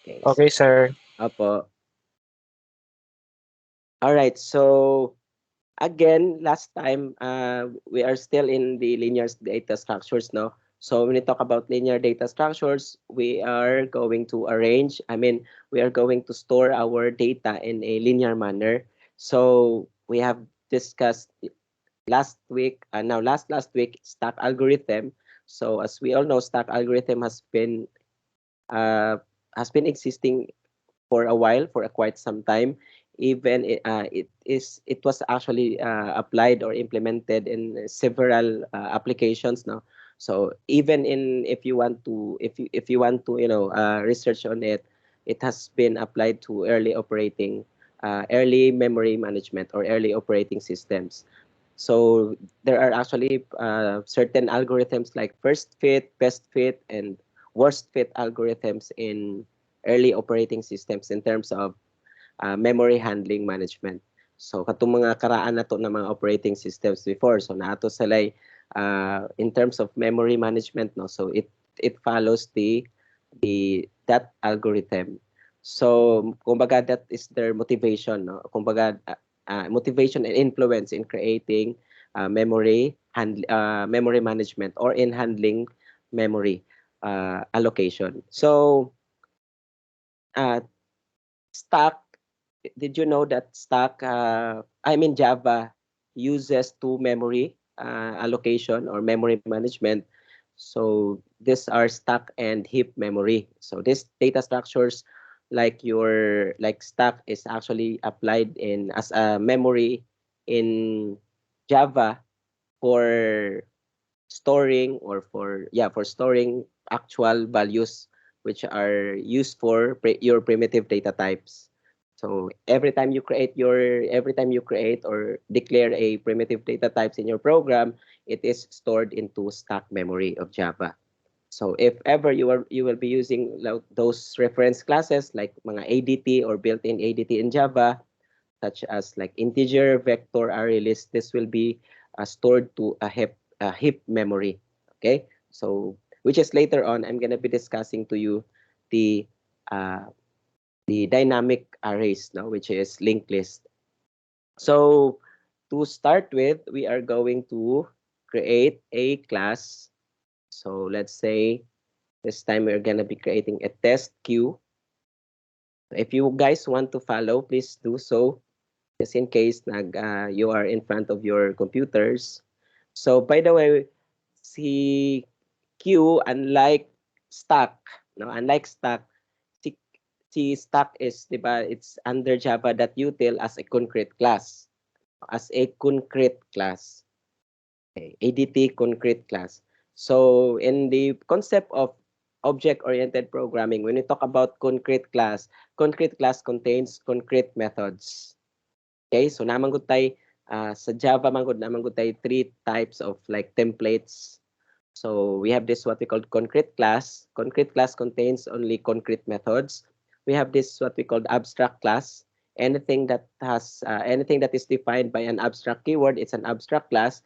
Okay. Okay, sir. Opo. All right. So again, last time, we are still in the linear data structures now. So when we talk about linear data structures, we are going to we are going to store our data in a linear manner. So we have discussed last week, last week, stack algorithm. So as we all know, stack algorithm uh, has been existing for a while, for a quite some time. Even it was actually applied or implemented in several applications now. So even in if you want to research on it, it has been applied to early memory management or early operating systems. So there are actually certain algorithms like first fit, best fit, and worst fit algorithms in early operating systems in terms of memory handling management. So katong mga karaan na to ng mga operating systems before, so naato salay in terms of memory management, no, so it follows the that algorithm. So kumbaga that is their motivation, no, kumbaga motivation and influence in creating memory management or in handling memory allocation. So uh, Stack, did you know that Java uses two memory allocation or memory management. So these are stack and heap memory. So these data structures like stack is actually applied in as a memory in Java for storing or for storing actual values which are used for your primitive data types. So every time you create or declare a primitive data types in your program, it is stored into stack memory of Java. So if ever you will be using those reference classes like mga ADT or built-in ADT in Java, such as like integer, vector, array list, this will be stored to a heap memory. Okay, so which is later on I'm gonna be discussing to you the uh, the dynamic arrays now, which is linked list. So to start with, we are going to create a class. So let's say this time we're gonna be creating a test queue. If you guys want to follow, please do so. Just in case you are in front of your computers. So by the way, si Q, unlike stack, si, si stack is, di ba, it's under java.util as a concrete class. As a concrete class. Okay, ADT concrete class. So in the concept of object-oriented programming, when we talk about concrete class contains concrete methods. Okay, so naman gud tay sa Java man gud naman gud tay three types of like templates. So we have this what we call concrete class. Concrete class contains only concrete methods. We have this what we call abstract class. Anything that is defined by an abstract keyword, it's an abstract class.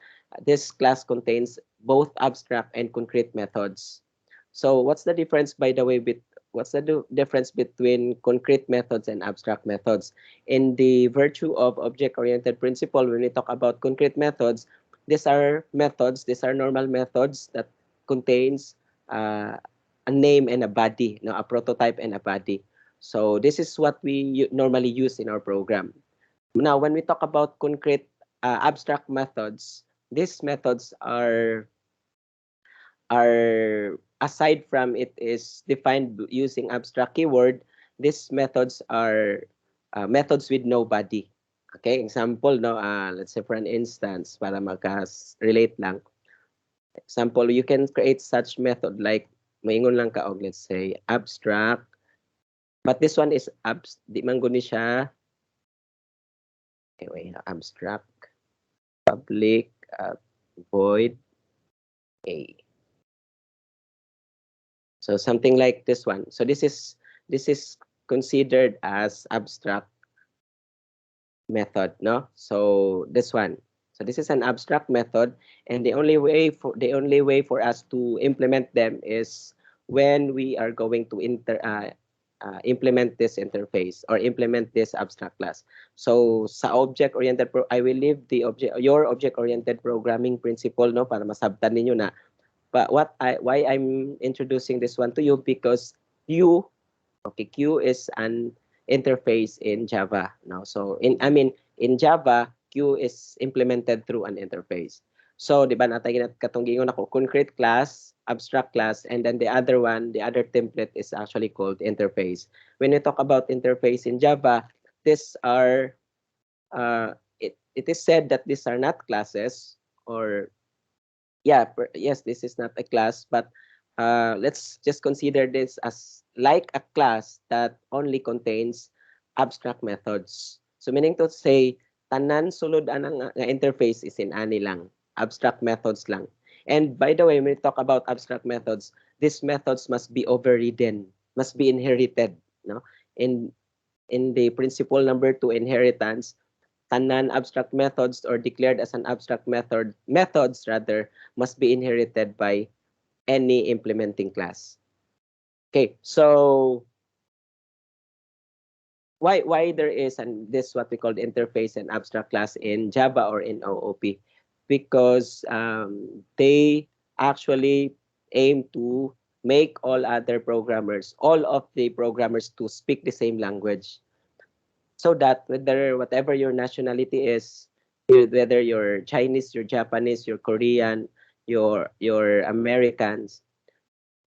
This class contains both abstract and concrete methods. So what's the difference between concrete methods and abstract methods? In the virtue of object-oriented principle, when we talk about concrete methods, these are normal methods that contains uh, a name and a body, a prototype and a body. So this is what we normally use in our program. Now, when we talk about concrete abstract methods, these methods are aside from it is defined using abstract keyword, these methods are methods with no body. Okay, example, no, let's say for an instance, para magka-relate lang. Example, you can create such method like, maingon lang ka og let's say, abstract, but this one is di man guni siya, okay, wait, abstract, public, void, A. So something like this one. So this is considered as abstract method, no? So this one. So this is an abstract method, and the only way for us to implement them is when we are going to implement this interface or implement this abstract class. So sa object-oriented I will leave the your object-oriented programming principle, no, para masabtan ninyo na. But why I'm introducing this one to you, because Q, okay, Q is an interface in Java. No, so in Java, Q is implemented through an interface. So, di ba natay katong gingon ako, concrete class, abstract class, and then the other one, the other template is actually called interface. When we talk about interface in Java, these are it is said that these are not classes, or yeah, yes, this is not a class, but let's just consider this as like a class that only contains abstract methods. So meaning to say, tanan sulod anang nga interface is in ani lang, abstract methods lang. And by the way, when we talk about abstract methods, these methods must be overridden, must be inherited, no? In the principle number 2, inheritance, tanan abstract methods or declared as an abstract methods rather must be inherited by any implementing class. Okay, so why there is this what we call the interface and abstract class in Java or in OOP? Because they actually aim to make all of the programmers to speak the same language, so that whatever your nationality is, whether you're Chinese, you're Japanese, you're Korean, you're Americans,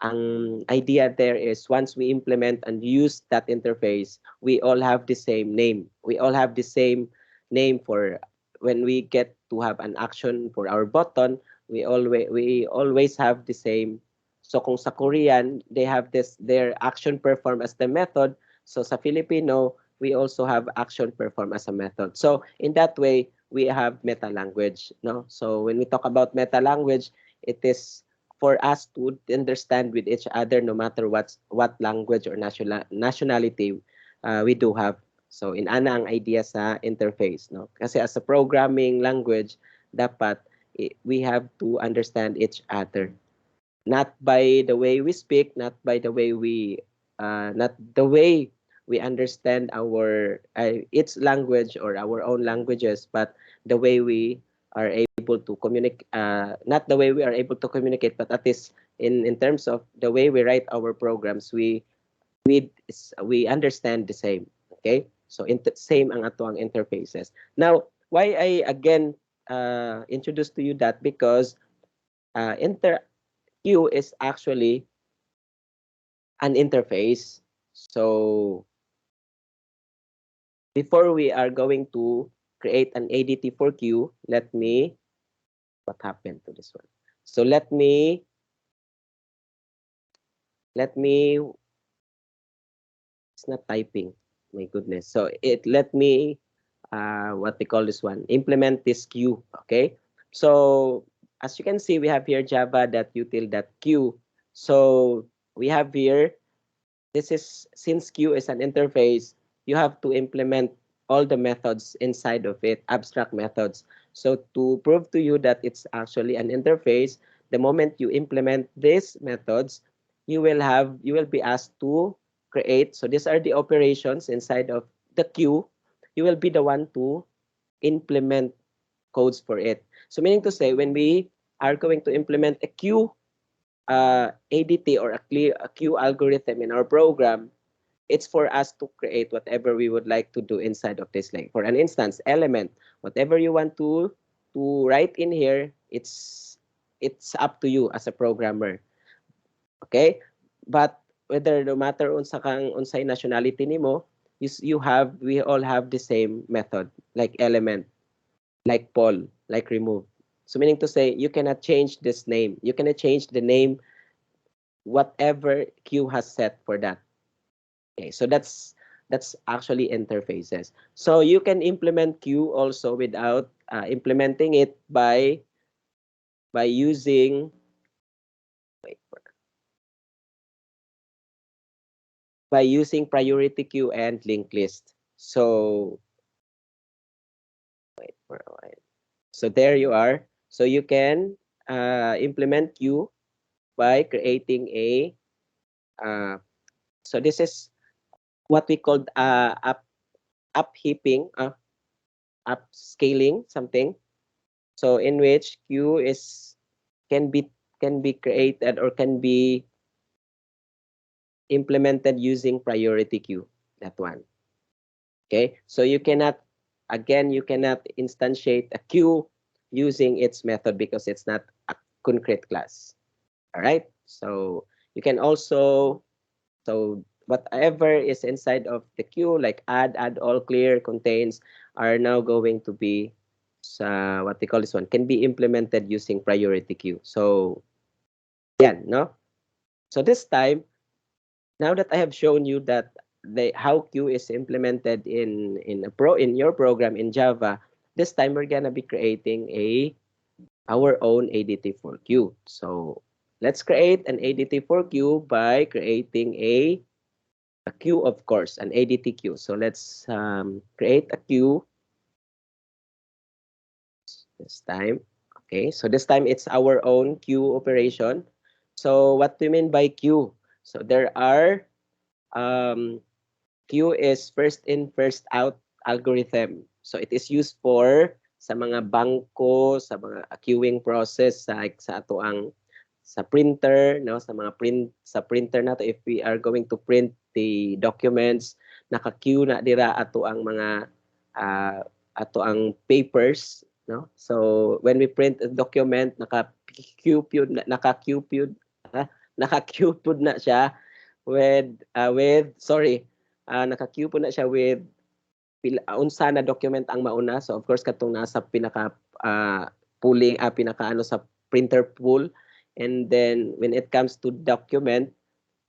ang idea there is once we implement and use that interface, we all have the same name. We all have the same name for when we get to have an action for our button, we always have the same. So kung sa Korean, they have their action perform as the method. So sa Filipino, we also have action perform as a method. So in that way, we have meta language, no? So when we talk about meta language, it is for us to understand with each other no matter what language or nationality we do have. So in ana ang idea sa interface, no? Kasi as a programming language, dapat we have to understand each other. Not by the way we speak, not by the way not the way we understand our its language or our own languages, but the way we are able to communicate. Not the way we are able to communicate, but at least in terms of the way we write our programs, we understand the same. Okay, so same ang ato ang interfaces. Now, why I again introduce to you that, because inter Q is actually an interface. So before we are going to create an ADT for Q, what happened to this one? So it's not typing. My goodness. So let me, what they call this one, implement this Q, okay? So as you can see, we have here java.util.q. So we have here, since Q is an interface, you have to implement all the methods inside of it, abstract methods. So to prove to you that it's actually an interface, the moment you implement these methods, you will be asked to create. So these are the operations inside of the queue. You will be the one to implement codes for it. So meaning to say, when we are going to implement a queue ADT or a queue algorithm in our program, it's for us to create whatever we would like to do inside of this link. For an instance, element, whatever you want to write in here, it's up to you as a programmer. Okay? But whether no matter unsa kang unsay nationality nimo, we all have the same method, like element, like poll, like remove. So meaning to say, you cannot change this name. You cannot change the name whatever Q has set for that. Okay, so that's actually interfaces. So you can implement Q also without implementing it by using priority queue and linked list. So wait for a while. So there you are. So you can implement queue by creating a. So this is what we called upheaping, upscaling something. So in which queue is can be created or can be implemented using priority queue. That one. Okay, so you cannot, again, you cannot instantiate a queue using its method because it's not a concrete class. All right, so you can also, so whatever is inside of the queue, like add all, clear, contains, are now going to be what they call this one, can be implemented using priority queue. So yeah, no. So this time, now that I have shown you that how queue is implemented in your program in Java, this time we're gonna be creating our own ADT for queue. So let's create an ADT for queue by creating a queue, of course, an ADT queue. So let's create a queue this time. Okay, so this time it's our own queue operation. So what do you mean by queue? So there are um, queue is first in, first out algorithm. So it is used for sa mga bangko, sa mga queuing process like sa ato ang sa printer, no, sa mga printer nato, if we are going to print the documents, naka-queue na dira ato ang mga ato ang papers, no. So when we print a document, naka-queue naka-queue na siya with sorry, naka-queue po na siya with unsa na document ang mauna. So of course katong nasa pinaka pooling, pinaka ano sa printer pool, and then when it comes to document,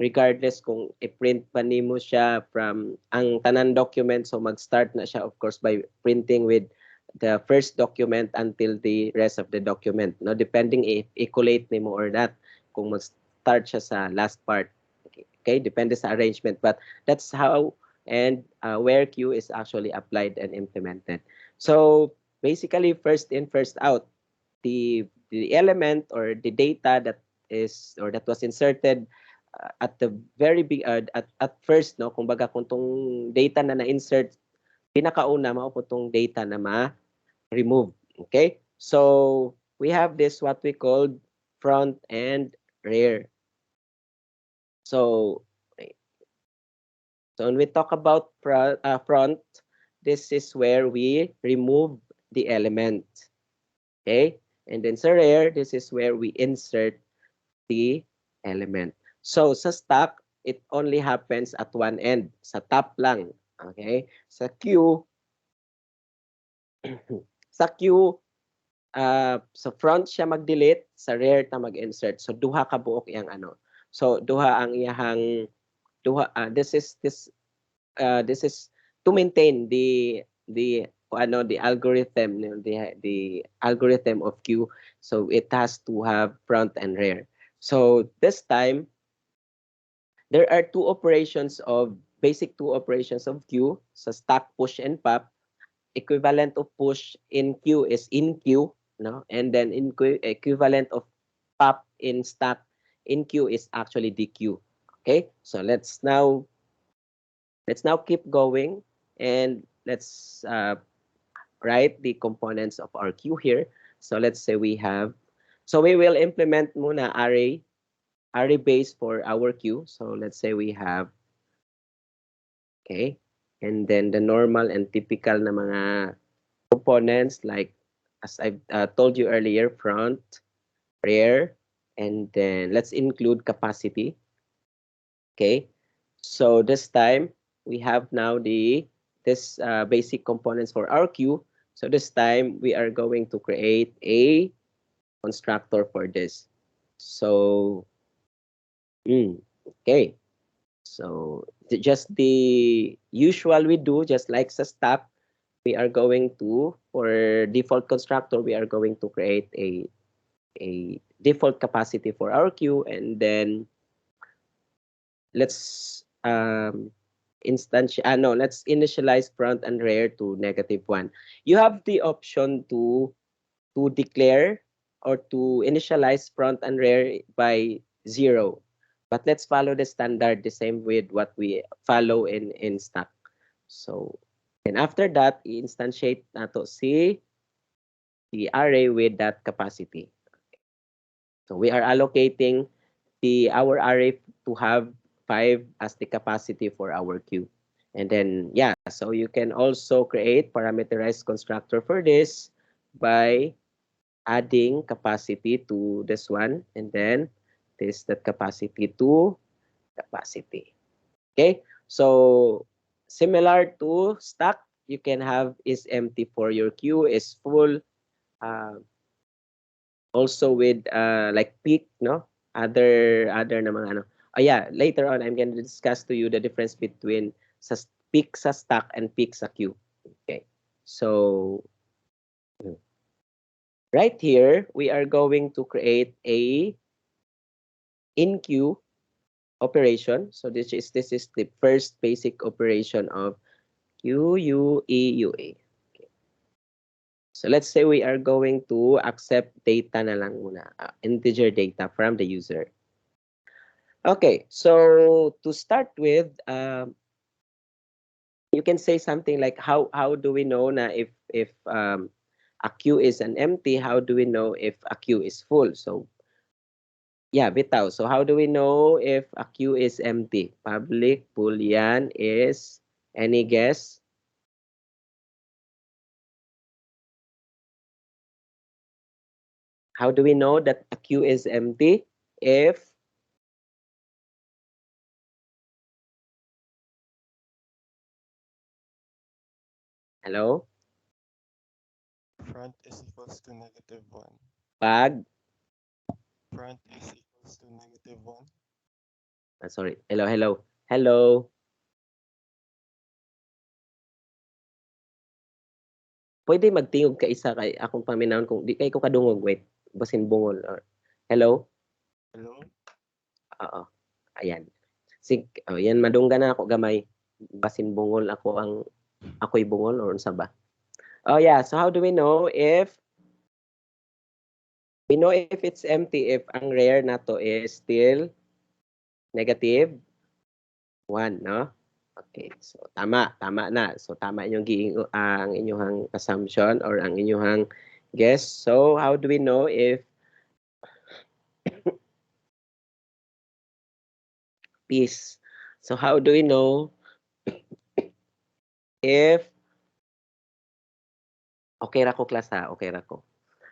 regardless kung i-print pa nimo siya from ang tanan document, so mag-start na siya of course by printing with the first document until the rest of the document, no, depending if i-collate nimo or not, kung mag-start siya sa last part. Okay, depende sa arrangement, but that's how and where queue is actually applied and implemented. So basically, first in, first out, the element or the data that is or that was inserted at the very big at first, no, kumbaga kung tong data na na-insert pinakauna, mao po tong data na ma-remove. Okay, so we have this what we call front and rear. So when we talk about front, this is where we remove the element. Okay? And then sa rear, this is where we insert the element. So sa stack, it only happens at one end. Sa top lang. Okay? Sa queue, sa queue, sa front siya mag-delete, sa rear ta mag-insert. So duha ka buok iyang ano. So duha ang iyang this is to maintain the algorithm, the algorithm of queue. So it has to have front and rear. So this time there are basic two operations of queue. So stack, push, and pop. Equivalent of push in queue is InQueue, no, and then equivalent of pop in stack in queue is actually DQ. Okay, so let's now keep going, and let's write the components of our queue here. So let's say we will implement muna array base for our queue. So let's say we have, okay, and then the normal and typical na mga components, like as I've told you earlier, front, rear, and then let's include capacity. Okay, so this time we have now this basic components for our queue. So this time we are going to create a constructor for this. So okay, so just the usual we do, just like sa stack, we are going to, for default constructor, we are going to create a default capacity for our queue, and then let's let's initialize front and rear to -1. You have the option to declare or to initialize front and rear by 0. But let's follow the standard, the same with what we follow in stack. So, and after that, i-instantiate nato the array with that capacity. So we are allocating our array to have 5 as the capacity for our queue. And then, yeah, so you can also create parameterized constructor for this by adding capacity to this one, and then this that capacity to capacity. Okay, so similar to stack, you can have is empty for your queue, is full, uh, also with like peak, no, other na mga ano. Oh yeah, later on I'm going to discuss to you the difference between sa peak sa stack and peak sa queue. Okay, so right here we are going to create a InQueue operation. So this is the first basic operation of QUEUA. Okay. So let's say we are going to accept data na lang muna, integer data from the user. Okay, so to start with, you can say something like how do we know na if a queue is an empty? How do we know if a queue is full? So yeah, bitaw. So how do we know if a queue is empty? Public boolean is, any guess? How do we know that a queue is empty? If, hello? Front is equals to -1. Pag, Front is equals to -1. sorry. Hello, hello. Hello. Pwede magtingog ka isa kay akong paminawon kung di kay ko kadungog, wait. Basin bungol or hello? Hello? Oo. Ayan. Oh, yan madungga na ako gamay. Basin bungol ako ang ako'y bungol or unsa ba? Oh yeah, so how do we know if it's empty if ang rare nato is still negative 1, no? Okay, so tama na. So tama inyong ang inyong assumption or ang inyong guess. So how do we know if peace? So how do we know if okay ra ko class ha, okay ra ko.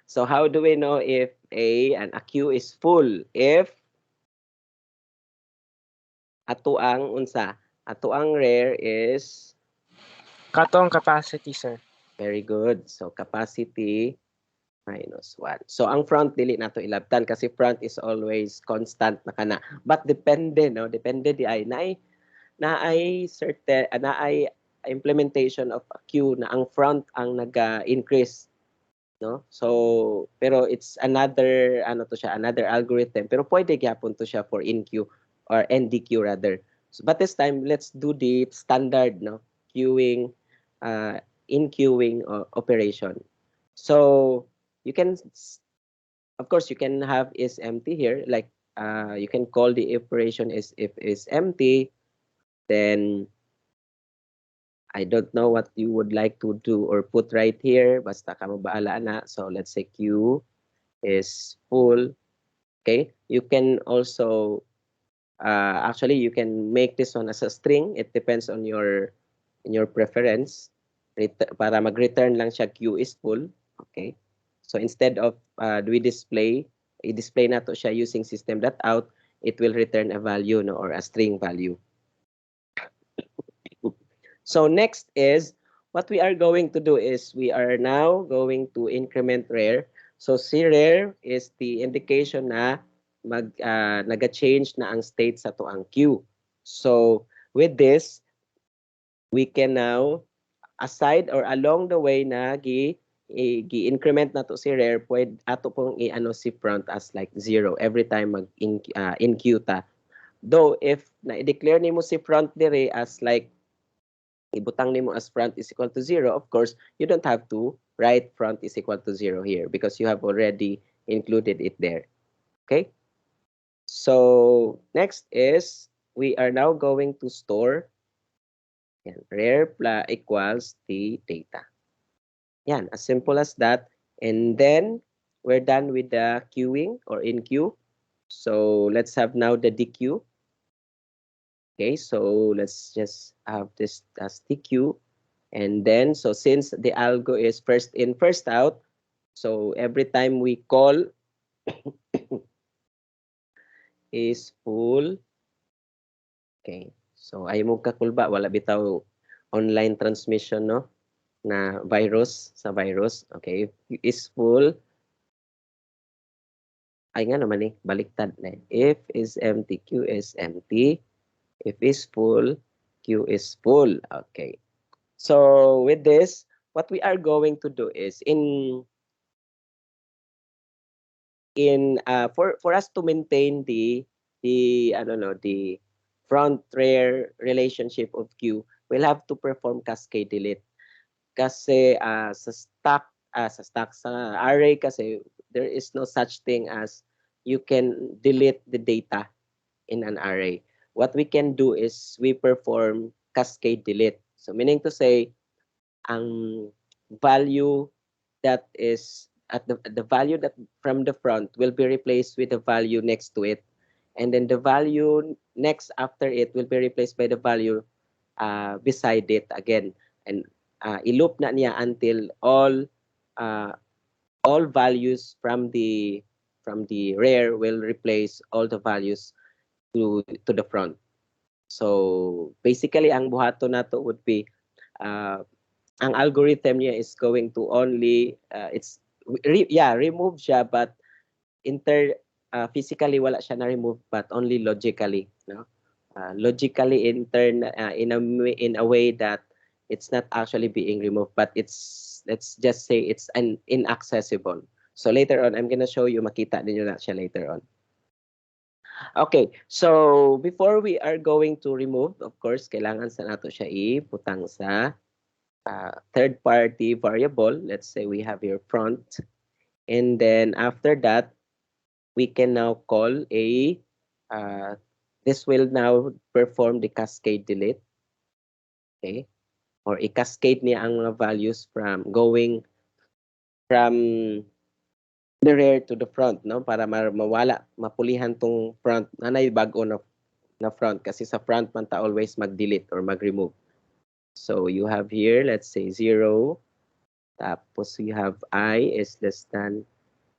So how do we know if a queue is full if ato ang unsa? Ato ang rare is Katong capacity, sir. very good. So capacity -1. So ang front dili nato ilabtan kasi front is always constant na kana. But depende, no? Depende di ay na ay certain na ay implementation of a queue na ang front ang naga-increase, no? So pero it's another ano to siya, another algorithm pero pwede gyapon to siya for InQueue or NDQ rather. So, but this time let's do the standard, no? Queuing, InQueuing operation. So you can, of course, you can have is empty here. Like you can call the operation is if is empty, then I don't know what you would like to do or put right here. Basta ka mo baala na. So let's say Q is full. Okay. You can also actually you can make this one as a string. It depends on your preference. Para mag-return lang siya Q is full. Okay. So instead of we i-display na to siya using system.out, it will return a value, no, or a string value. So next is what we are going to do is we are now going to increment rare. So si rare is the indication na naga-change na ang state sa to ang queue. So with this, we can now aside or along the way na gi-increment na to si rare, pwede ato pong i-ano si front as like 0 every time mag in queue ta. Though if na-declare nimo si front dire as like ibutang nimo as front is equal to 0, of course, you don't have to write front is equal to 0 here because you have already included it there. Okay? So next is we are now going to store yan, equals the data. Yan, as simple as that. And then we're done with the queuing or in queue. So let's have now the DQ. Okay, so let's just have this as DQ. And then, so since the algo is first in, first out, so every time we call is full. Okay, so ay mo kakulba, wala bitaw online transmission, no? Na virus sa virus. Okay, if is full, ay nga naman eh, baliktad na eh. If is empty, Q is empty. If is full, Q is full. Okay. So with this, what we are going to do is for us to maintain the I don't know the front rear relationship of Q, we'll have to perform cascade delete. Kasi sa array kasi there is no such thing as you can delete the data in an array. What we can do is we perform cascade delete. So meaning to say, ang value that is at the value that from the front will be replaced with the value next to it, and then the value next after it will be replaced by the value beside it again, and i-loop na niya until uh, all values from the rear will replace all the values to the front. So basically ang buhato nato would be uh, ang algorithm niya is going to only remove siya, but physically wala siya na remove, but only logically, no? Logically in a way that it's not actually being removed, but it's, let's just say, it's an inaccessible. So later on I'm gonna show you, makita ninyo na siya later on. Okay, so before we are going to remove, of course kailangan sa nato siya iputang sa third party variable. Let's say we have your front, and then after that we can now call this will now perform the cascade delete. Okay, or i-cascade niya ang mga values from going from the rear to the front, no, para mawala, mapulihan tong front nanay bago na front, kasi sa front man ta always mag-delete or mag-remove. So you have here, let's say 0, tapos you have I is less than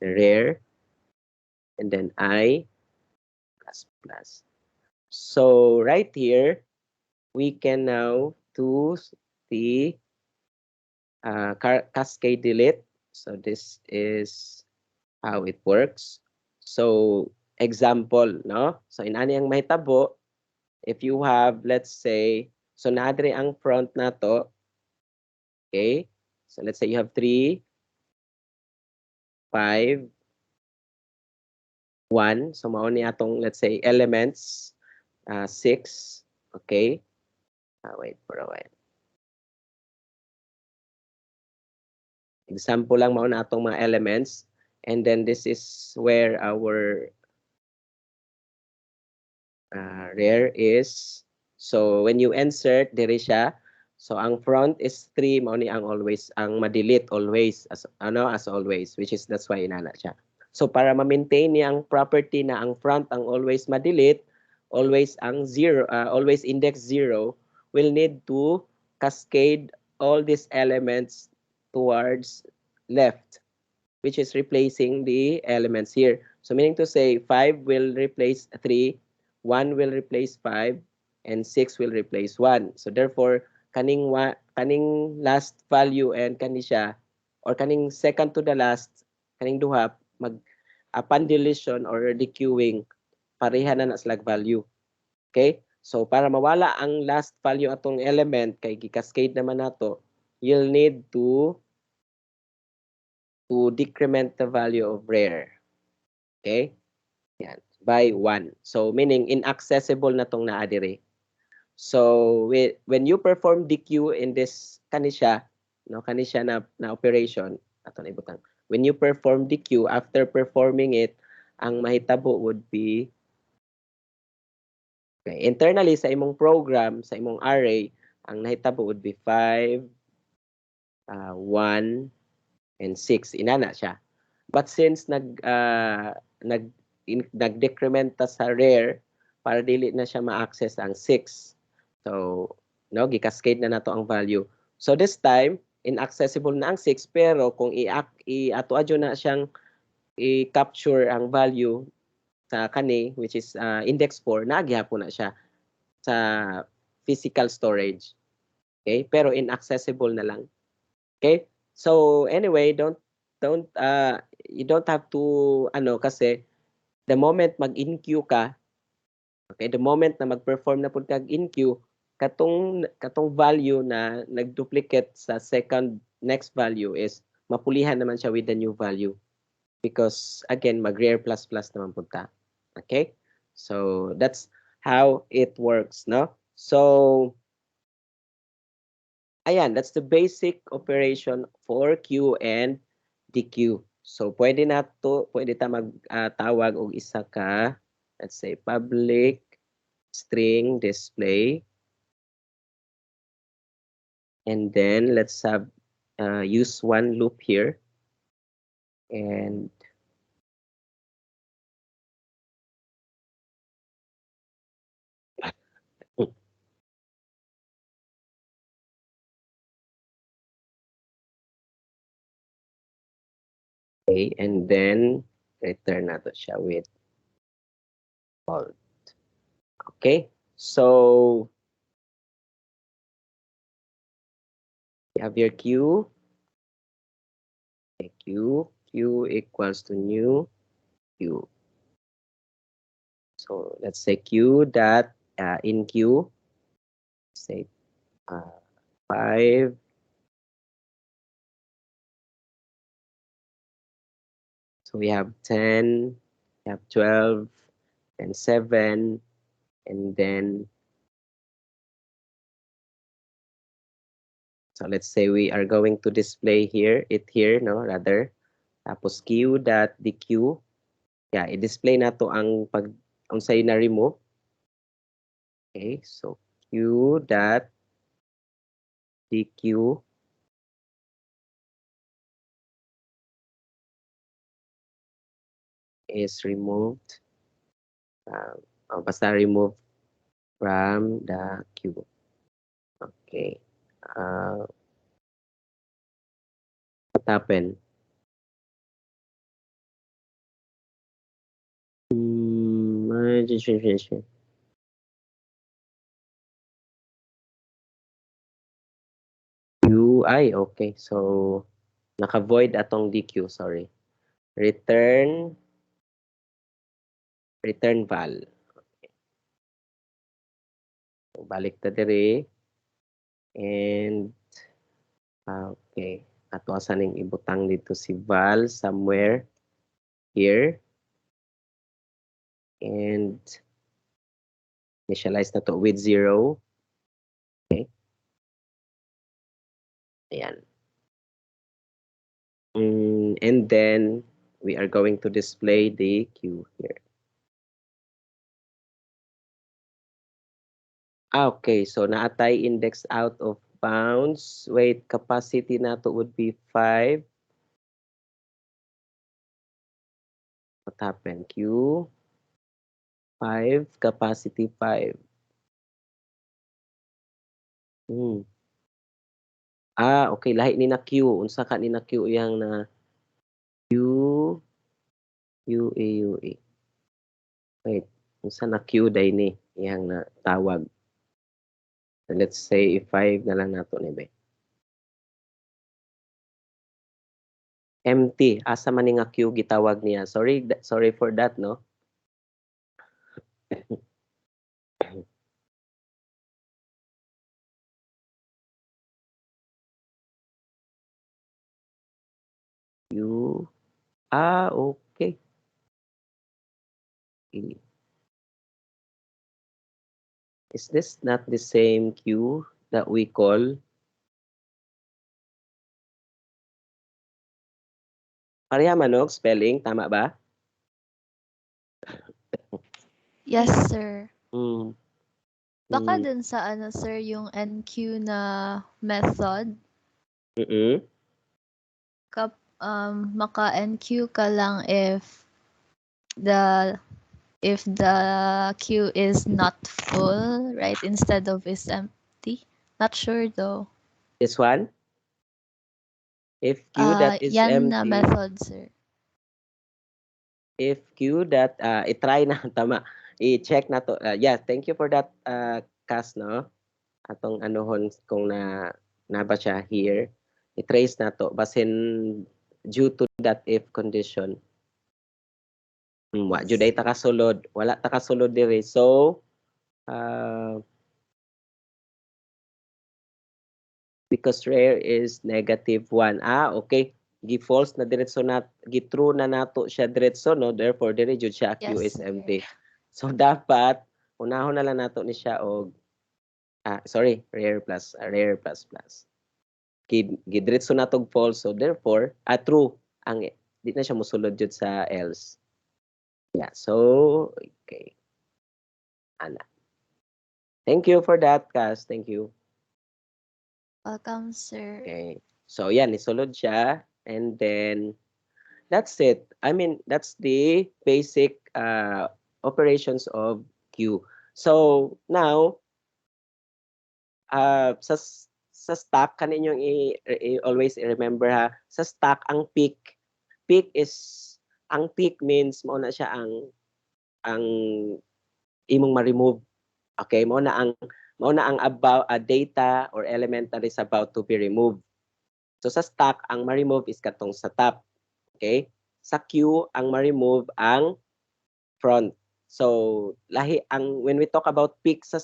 the rear, and then I plus plus. So right here, we can now do the cascade delete. So this is how it works. So example, no? So inani ang mahitabo, if you have, let's say, so naadre ang front na to, okay? So let's say you have 3, 5, 1. So mao ni atong, let's say, elements 6, okay? Wait for a while. Example lang mao na atong mga elements, and then this is where our rear is. So when you insert diri siya, so ang front is 3, mao ni ang always ang ma-delete always as always, which is that's why inana siya. So para ma-maintain niya ang property na ang front ang always ma-delete, always ang 0, always index 0, will need to cascade all these elements towards left, which is replacing the elements here. So meaning to say 5 will replace 3, 1 will replace 5, and 6 will replace 1. So therefore, kaning last value and kani siya, or kaning second to the last, kaning duha, upon deletion or dequeuing, pareha na slag value. Okay? So para mawala ang last value atong element, kay gi-cascade naman nato, you'll need to decrement the value of rear. Okay? Yan. By 1. So, meaning inaccessible na tong naa dire. So, when you perform DQ in this kanisya, no, kanisya na operation, ato na ibutang. When you perform DQ, after performing it, ang mahitabo would be Okay. Internally sa imong program, sa imong array, ang nahitabo would be 5, 1, and 6. Inana siya. But since nag-decrement ta sa rare para dili na siya ma-access ang 6. So, no, gi-cascade na nato ang value. So this time, inaccessible na ang 6 pero kung i-ato-adyo na siyang i-capture ang value sa kani which is index 4, nagyapon na siya sa physical storage. Okay? Pero inaccessible na lang. Okay? So anyway, you don't have to kasi the moment mag-InQueue ka, okay, the moment na mag-perform na pud kag InQueue, katong value na nag-duplicate sa second next value is mapulihan naman siya with the new value because again mag-rare plus plus naman pud ta. Okay? So that's how it works, no? So ayan, that's the basic operation for queue and DQ. So pwede ta magtawag og isa ka, let's say public string display, and then let's have use one loop here, and okay, and then return nato siya with fault. Okay, so you have your queue. Okay, queue equals to new queue. So let's say queue dot in queue, say 5. So we have 10, we have 12, and 7, and then so let's say we are going to display here, no, rather. Tapos queue dot dq. Yeah, i-display na to ang pag unsay na remove. Okay, so queue dot dq is removed. Basta remove from the queue. Okay. What happened? UI, okay. So, naka-void atong DQ, sorry. Return val. So, balik ta dire. And, okay. Ato asa ning ibutang dito si val somewhere here. And, initialize na to with 0. Okay. Ayan. And then, we are going to display the queue here. Okay, so naatay index out of bounds. Wait, capacity nato would be 5. What happened? Q 5, capacity 5. Hmm. Okay, lahi ni na Q. Unsa ka ni na Q iyang na Q A. Wait, unsa na Q day ni iyang na tawag. Let's say 5 na lang nato ni be. Empty. Asa man ni nga Q gitawag niya. Sorry for that, no? Q. Okay. Is this not the same Q that we call? Pareha manog spelling, tama ba? Yes, sir. Hmm. Baka Mm, dun sa ano sir, yung NQ na method, mm. maka-NQ ka lang the the queue is not full, right? Instead of is empty. Not sure though. This one, if queue that is Yan na empty, method, sir. if queue that i-try na tama, i-check na to. Yeah, thank you for that Cas, no? Atong anuhon kung na ba siya here. I-trace na to basin due to that if condition. Wa Yes, jud ay sir. takasulod, wala takasulod diri. So uh, because rare is -1. Okay. Gi-false na diretso na, gi-true na nato siya diretso, no? Therefore, dire jud siya Q Yes, is sir. empty. So, dapat, unahon na lang nato ni siya og, sorry, rare plus plus. Gidiretso na tog false. So, therefore, true. Di na siya musulod jud sa else. Yeah. So, okay. Ana. Thank you for that, Cass. Thank you. Welcome, sir. Okay. So, yan, isulod siya. And then, that's it. I mean, that's the basic operations of queue. So, now, sa stack, kaninyong always remember ha, sa stack, ang peak means, mo na siya ang imong ma-remove. Okay, mo na ang about data or element that is about to be removed. So sa stack, ang ma-remove is katong sa top. Okay? Sa queue, ang ma-remove ang front. So when we talk about peak sa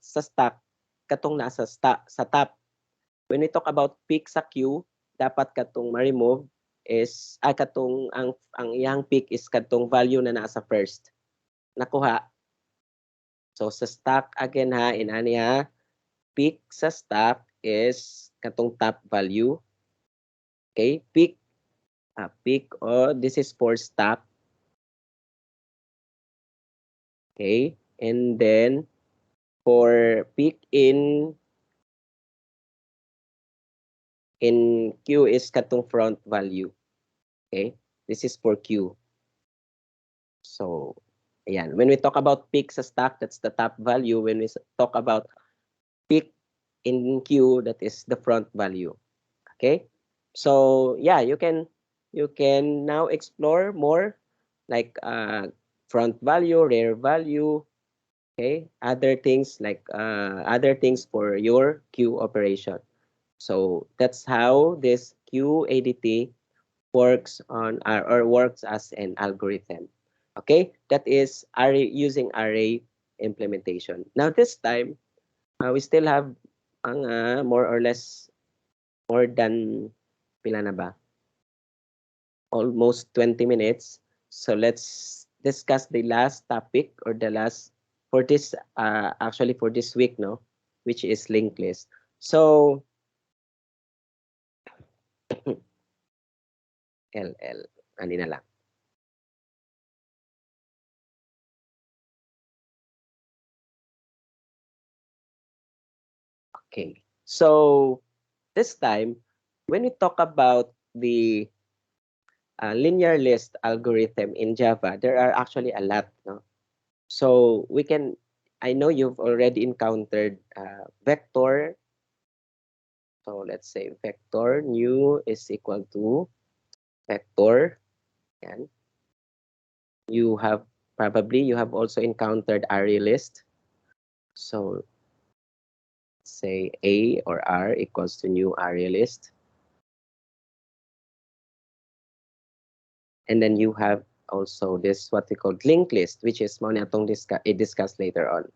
stack, katong nasa sa top. When we talk about peak sa queue, dapat katong ma-remove is katong ang iyang peak is katong value na nasa first. Nakuha. So sa stack again ha, inani ha, peak sa stack is katong top value. Okay? Peak this is for stack. Okay? And then for peak in Q is katong front value. Okay? This is for Q. So, ayan. When we talk about peak sa stack, that's the top value. When we talk about peak in Q, that is the front value. Okay? So, yeah, you can now explore more like front value, rear value, okay? Other things like other things for your queue operation. So that's how this QADT works on or works as an algorithm. Okay, that is array using array implementation. Now this time we still have more or less more than pila na ba? Almost 20 minutes. So let's discuss the last topic or the last for this actually for this week, no, which is linked list. So LL ani na lang. Okay. So this time when we talk about the linear list algorithm in Java, there are actually a lot, no? So I know you've already encountered vector. So let's say vector new is equal to vector. Yan. You have also encountered array list. So say A or R equals to new array list. And then you have also this what we call linked list, which is mo natong discuss later on.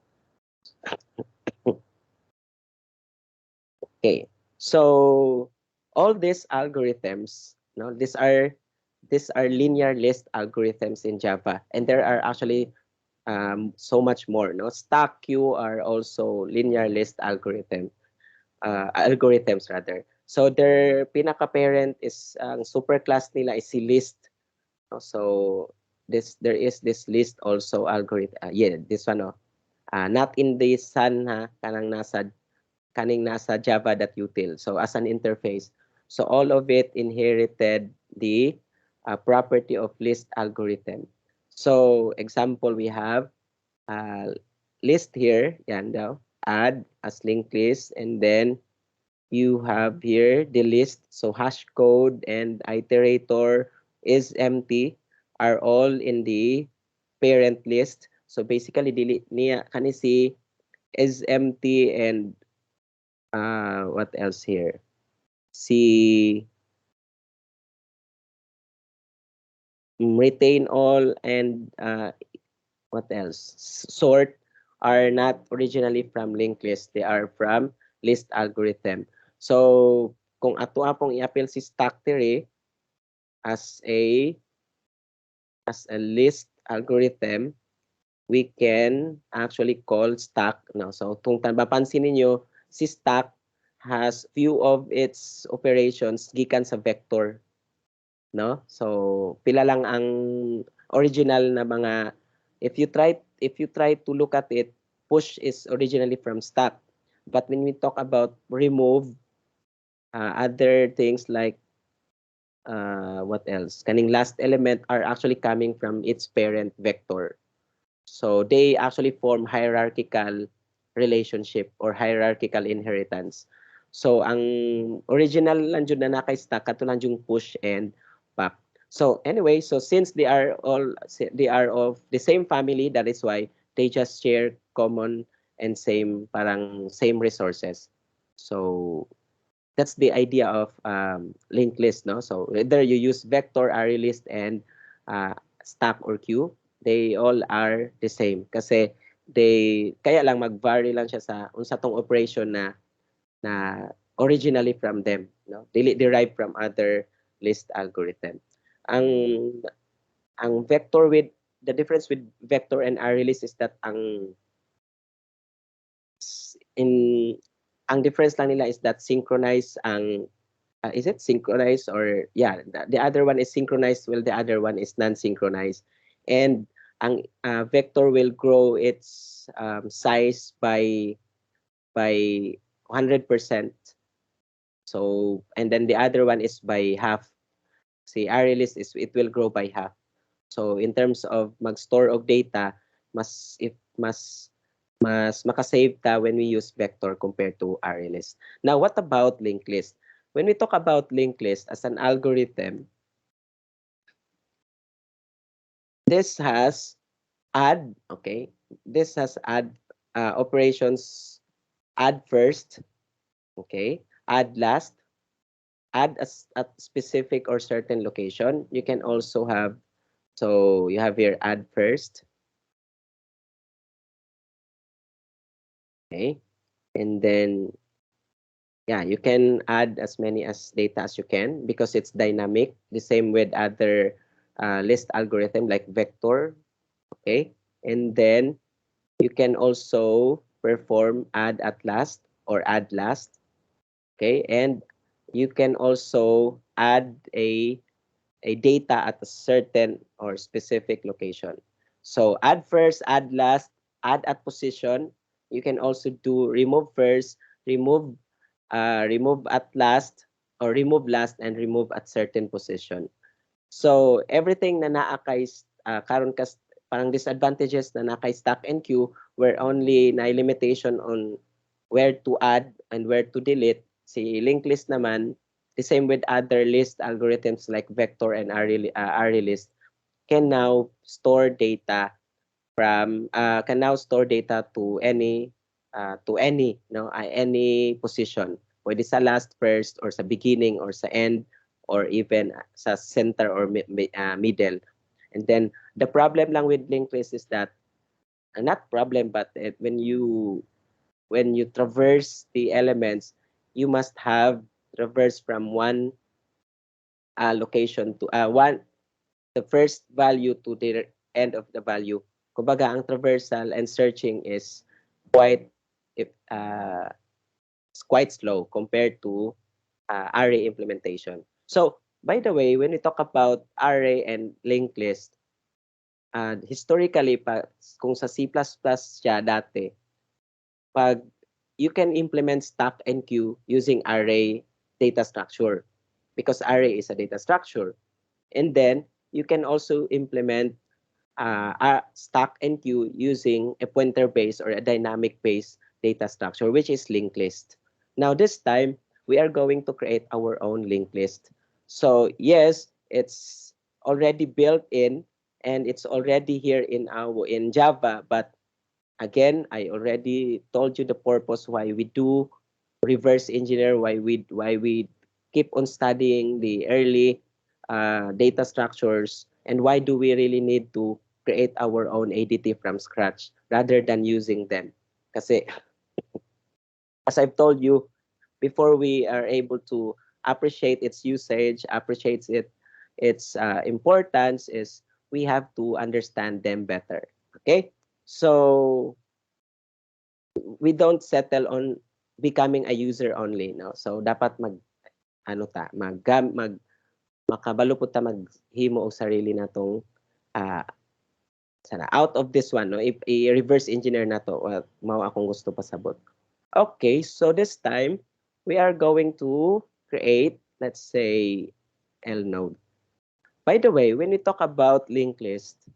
Okay. So all these algorithms, no, these are linear list algorithms in Java, and there are actually so much more. No, stack queue are also linear list algorithms rather. So their pinaka parent is ang superclass nila is si list. No? So there is this list also algorithm. Yeah, this one. Oh. not in the sun ha, kaning nasa java.util. So as an interface. So all of it inherited the property of list algorithm. So example, we have list here, yan daw, add as linked list, and then you have here the list. So hash code and iterator is empty are all in the parent list. So basically, dili niya kanisi is empty and what else here? Si retain all and what else? Sort are not originally from linked list. They are from list algorithm. So kung ato apong i-appeal si stack theory as a list algorithm, we can actually call stack. No? So kung mapansin ninyo, si stack has few of its operations gikan sa vector, no? So pila lang ang original na mga, if you try to look at it, push is originally from stack. But when we talk about remove, other things like what else? Kaning last element are actually coming from its parent vector. So they actually form hierarchical relationship or hierarchical inheritance. So ang original lang jud na naka-stack kato lang yung push and pop. So anyway, so since they are of the same family, that is why they just share common and same resources. So that's the idea of linked list, no? So whether you use vector, array list, and stack or queue, they all are the same kasi kaya lang mag-vary lang siya sa unsa tong operation na originally from them, no? Derived from other list algorithm. Ang ang vector with the difference with vector and array list is that in ang difference lang nila is that synchronize ang is it synchronized, or yeah, the other one is synchronized while the other one is non-synchronized, and ang vector will grow its size by 100%. So and then the other one is by half. See, array list is it will grow by half. So in terms of mag-store of data, mas makasave ta when we use vector compared to array list. Now, what about linked list? When we talk about linked list as an algorithm, this has add, okay? This has add operations, add first, okay? Add last, add a specific or certain location. You can also have, so you have here add first, okay? And then yeah, you can add as many as data as you can because it's dynamic. The same with other list algorithm like vector, okay? And then you can also perform add at last or add last, okay? And you can also add a data at a certain or specific location. So add first, add last, add at position. You can also do remove first, remove remove at last, or remove last and remove at certain position. So everything na naa kay karon kas parang disadvantages na naa kay stack and queue were only na limitation on where to add and where to delete. Si linked list naman, the same with other list algorithms like vector and array list, can now store data to any no any position, pwede sa last, first, or sa beginning, or sa end, or even sa center or middle. And then the problem lang with linked list is that not problem, but when you traverse the elements, you must have traverse from one location to the first value to the end of the value. Kumbaga, ang traversal and searching is quite if quite slow compared to array implementation. So, by the way, when we talk about array and linked list, historically, kung sa C++ siya dati, pag you can implement stack and queue using array data structure because array is a data structure. And then you can also implement a stack and queue using a pointer-based or a dynamic-based data structure, which is linked list. Now, this time, we are going to create our own linked list. So, yes, it's already built in and it's already here in Java, but again, I already told you the purpose why we do reverse engineer, why we keep on studying the early data structures, and why do we really need to create our own ADT from scratch rather than using them. Kasi, as I've told you, before we are able to appreciate its usage, appreciate its importance, is we have to understand them better. Okay? So, we don't settle on becoming a user only, no? So dapat makabalo po ta maghimo og sarili natong uh, out of this one, no? If i-reverse engineer nato, well, mao akong gusto pasabot. Okay, so this time we are going to create, let's say, L node. By the way, when we talk about linked list,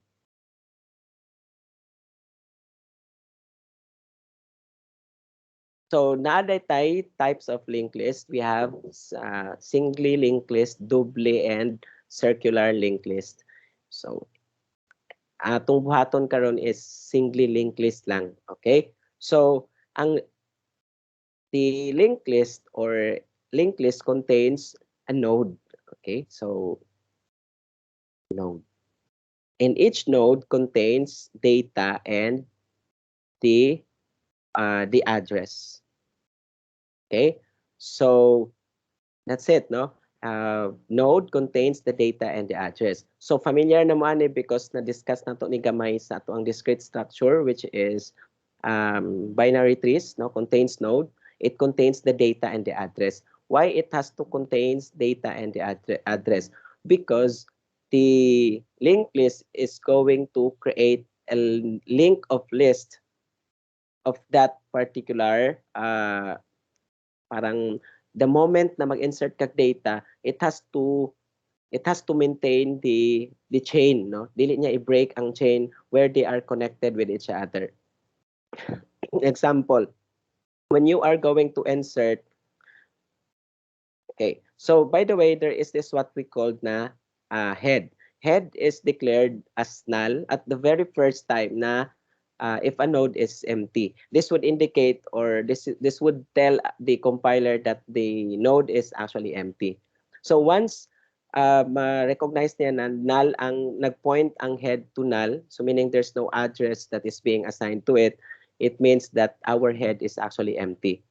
so naaday tay types of linked list. We have singly linked list, double, and circular linked list. So atong buhaton karon is singly linked list lang. Okay? So the linked list or linked list contains a node. Okay? So node. And each node contains data and the address. Okay? So that's it, no? Node contains the data and the address. So familiar na mo ani because na-discuss na to ni gamay sa ato ang discrete structure, which is binary trees, no? Contains node. It contains the data and the address. Why it has to contains data and the address? Because the linked list is going to create a link of list of that particular parang the moment na mag-insert kag data, it has to maintain the chain, no? Dili niya i-break ang chain where they are connected with each other. Example, when you are going to insert, okay, so by the way, there is this what we called na head. Head is declared as null at the very first time na if a node is empty. This would indicate, or this would tell the compiler that the node is actually empty. So once ma-recognize niya na null ang nag-point ang head to null, so meaning there's no address that is being assigned to it, it means that our head is actually empty.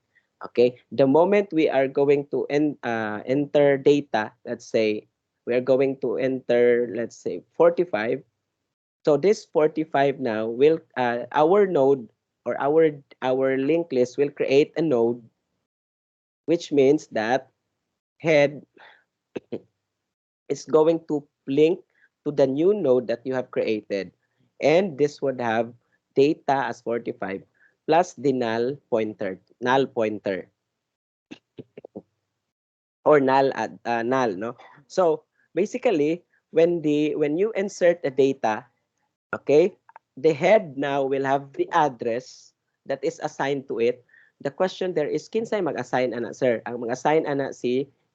Okay, the moment we are going to enter data, let's say we are going to enter, let's say 45. So this 45 now will our node or our linked list will create a node, which means that head is going to link to the new node that you have created, and this would have data as 45 plus the null pointer or null, no? So basically, when you insert the data, okay, the head now will have the address that is assigned to it. The question there is, kinsay mag-assign ana, sir? Ang mag-assign ana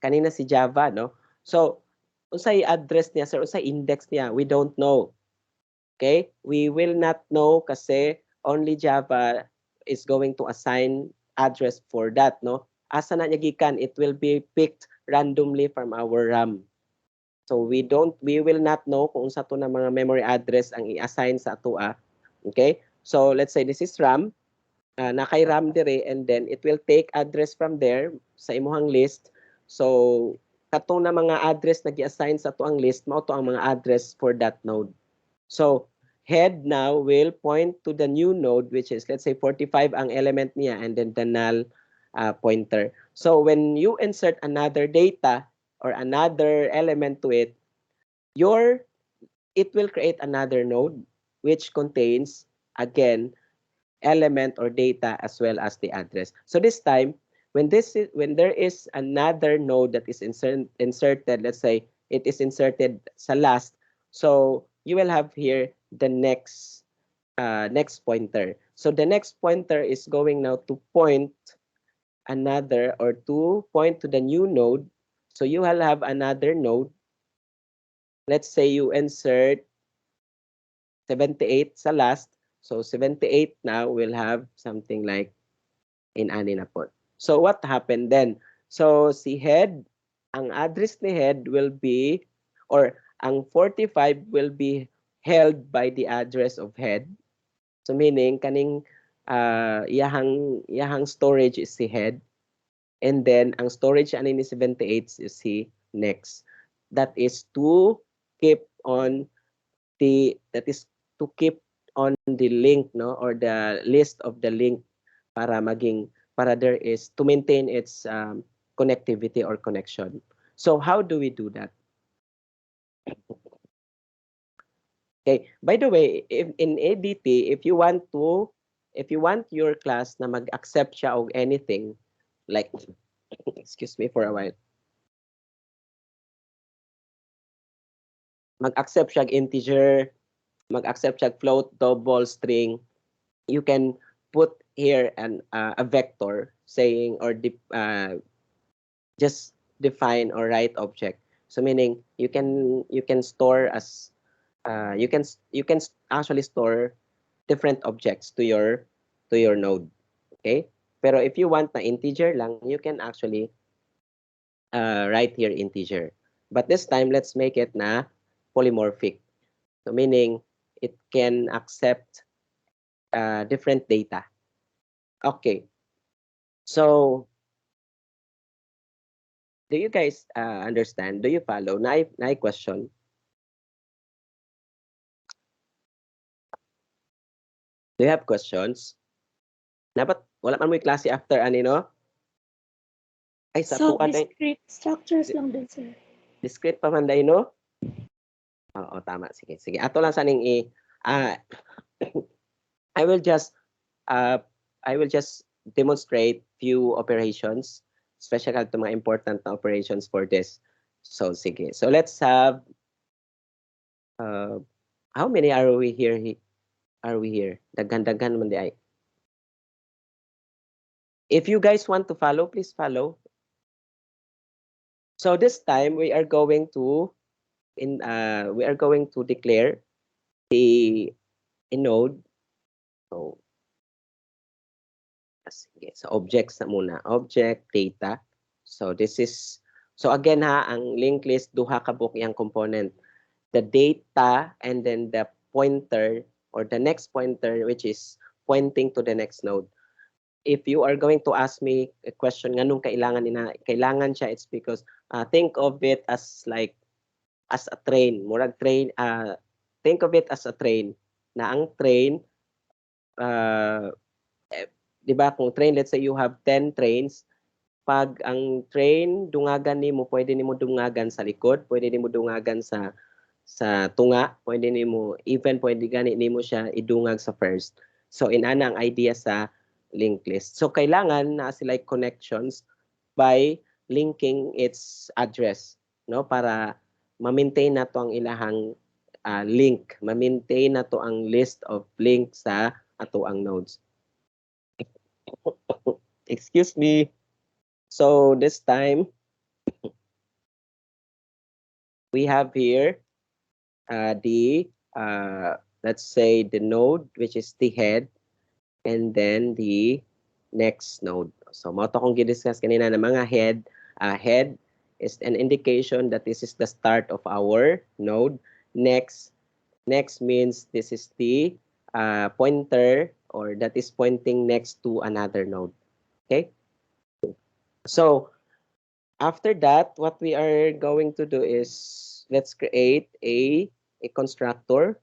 kanina si Java, no? So unsay address niya, sir? Unsay index niya? We don't know. Okay? We will not know kasi only Java is going to assign address for that, no? Asa na niya gikan, it will be picked randomly from our RAM. So we will not know kung sa to na mga memory address ang i-assign sa ato. Okay? So let's say this is RAM, na kay RAM dire, and then it will take address from there sa imuhang list. So katong na mga address na gi-assign sa ato ang list, mao to ang mga address for that node. So head now will point to the new node, which is, let's say 45 ang element niya, and then the null pointer. So when you insert another data or another element to it, your it will create another node which contains, again, element or data as well as the address. So this time, when there is another node that is inserted, let's say it is inserted sa last, so you will have here the next pointer. So the next pointer is going now to point another or to point to the new node. So you will have another node. Let's say you insert 78 sa last. So 78 now will have something like in-ani na po. So what happened then? So si head, ang address ni head will be, or ang 45 will be held by the address of head. So meaning kaning iyahang storage is si head, and then ang storage ani ni 78 is si next. That is to keep on that is to keep on the link, no, or the list of the link para there is to maintain its connectivity or connection. So how do we do that? Okay, by the way, in ADT, if you want your class na mag-accept siya of anything, like excuse me for a while, mag-accept siya integer, mag-accept siya float, double, string, you can put here a vector saying, or just define or write object. So meaning you can store as you can actually store different objects to your node. Okay? Pero if you want na integer lang, you can actually write here integer. But this time, let's make it na polymorphic. So meaning it can accept different data. Okay. So do you guys understand? Do you follow? Na question. Do you have questions? Dapat wala man mo klase after ani no? Ay sa So, tuwa day discrete structures lang din, sir. discrete pa man day no? Oo, tama. Sige, sige. Ato lang saning uh, I will just uh, I will just demonstrate few operations, especially to mga important na operations for this. So sige. So let's have how many are we here? Are we here? Daghan-daghan man di ay. If you guys want to follow, please follow. So this time we are going to declare the node. So sige, so objects na muna, object data. So this is, so again ha, ang linked list duha ka book yang component. The data and then the pointer or the next pointer which is pointing to the next node. If you are going to ask me a question nganong kailangan siya, it's because think of it as like as a train, murag train, think of it as a train na ang train di ba kung train, let's say you have 10 trains, pag ang train dungagan nimo, pwede nimo dungagan sa likod, pwede nimo dungagan sa tunga, pwede nimo even pwede gani nimo siya idungag sa first. So inana ang idea sa linked list. So kailangan na sila connections by linking its address, no, para ma-maintain nato ang ilahang link, ma-maintain nato ang list of links sa ato ang nodes. Excuse me. So this time we have here the let's say the node which is the head, and then the next node. So mo to kung gidiscuss kanina na mga head. Head is an indication that this is the start of our node. Next means this is the pointer, or that is pointing next to another node. Okay? So after that, what we are going to do is let's create a constructor.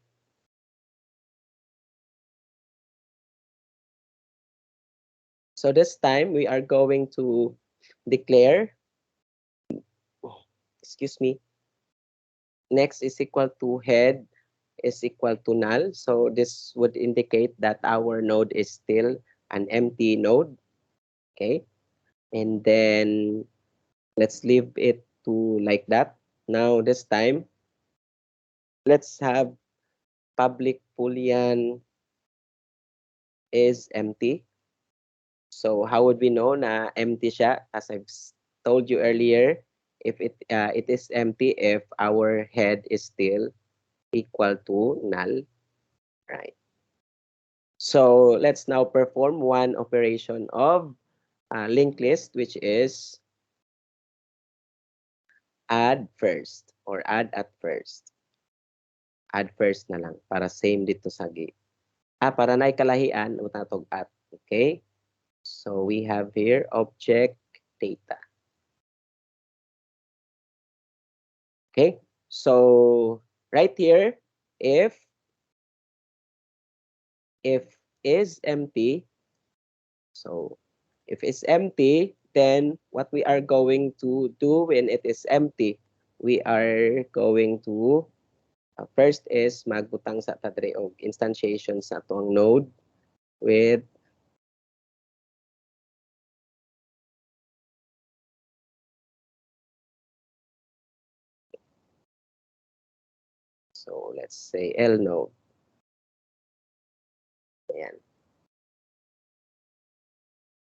So this time we are going to declare, excuse me, next is equal to head is equal to null. So this would indicate that our node is still an empty node. Okay. And then let's leave it to like that. Now this time, let's have public boolean is empty. So how would we know na empty siya? As I've told you earlier, if it is empty if our head is still equal to null, right? So let's now perform one operation of linked list, which is add first or add at first. Add first na lang para same dito sa para na kalahian utatog at. Okay? So we have here object data. Okay? So right here, if is empty, so if it's empty, then what we are going to do when it is empty, we are going to first is magbutang sa tadre og instantiation sa atong node with so let's say L node. Ayan.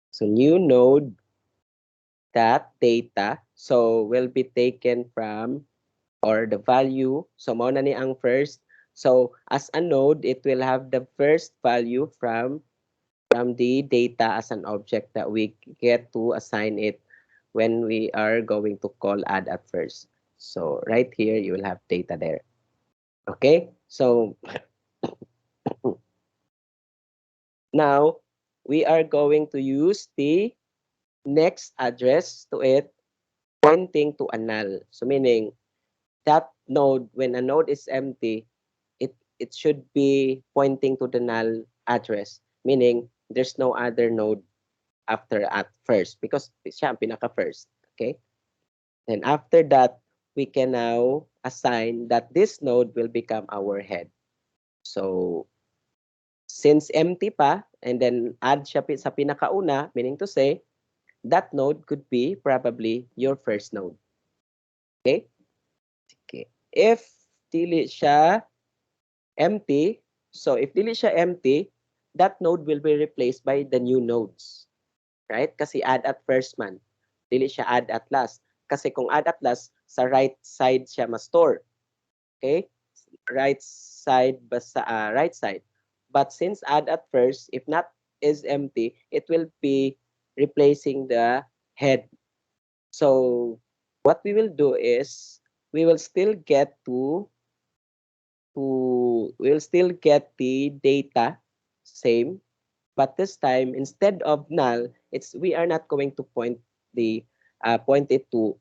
So new node that data so will be taken from or the value. So mao na ni ang first. So as a node, it will have the first value from the data as an object that we get to assign it when we are going to call add at first. So right here, you will have data there. Okay, so now we are going to use the next address to it pointing to a null. So meaning that node, when a node is empty, it should be pointing to the null address, meaning there's no other node after at first because siya ang pinaka first. Okay? And after that, we can now assign that this node will become our head. So since empty pa, and then add siya sa pinakauna, meaning to say, that node could be probably your first node. Okay? Okay. If dili siya empty, so if dili siya empty, that node will be replaced by the new nodes. Right? Kasi add at first man. Dili siya add at last. Kasi kung add at last, sa right side siya ma-store. Okay? Right side basta right side. But since add at first, if not is empty, it will be replacing the head. So what we will do is we will still get we'll still get the data same, but this time instead of null, we are not going to point it to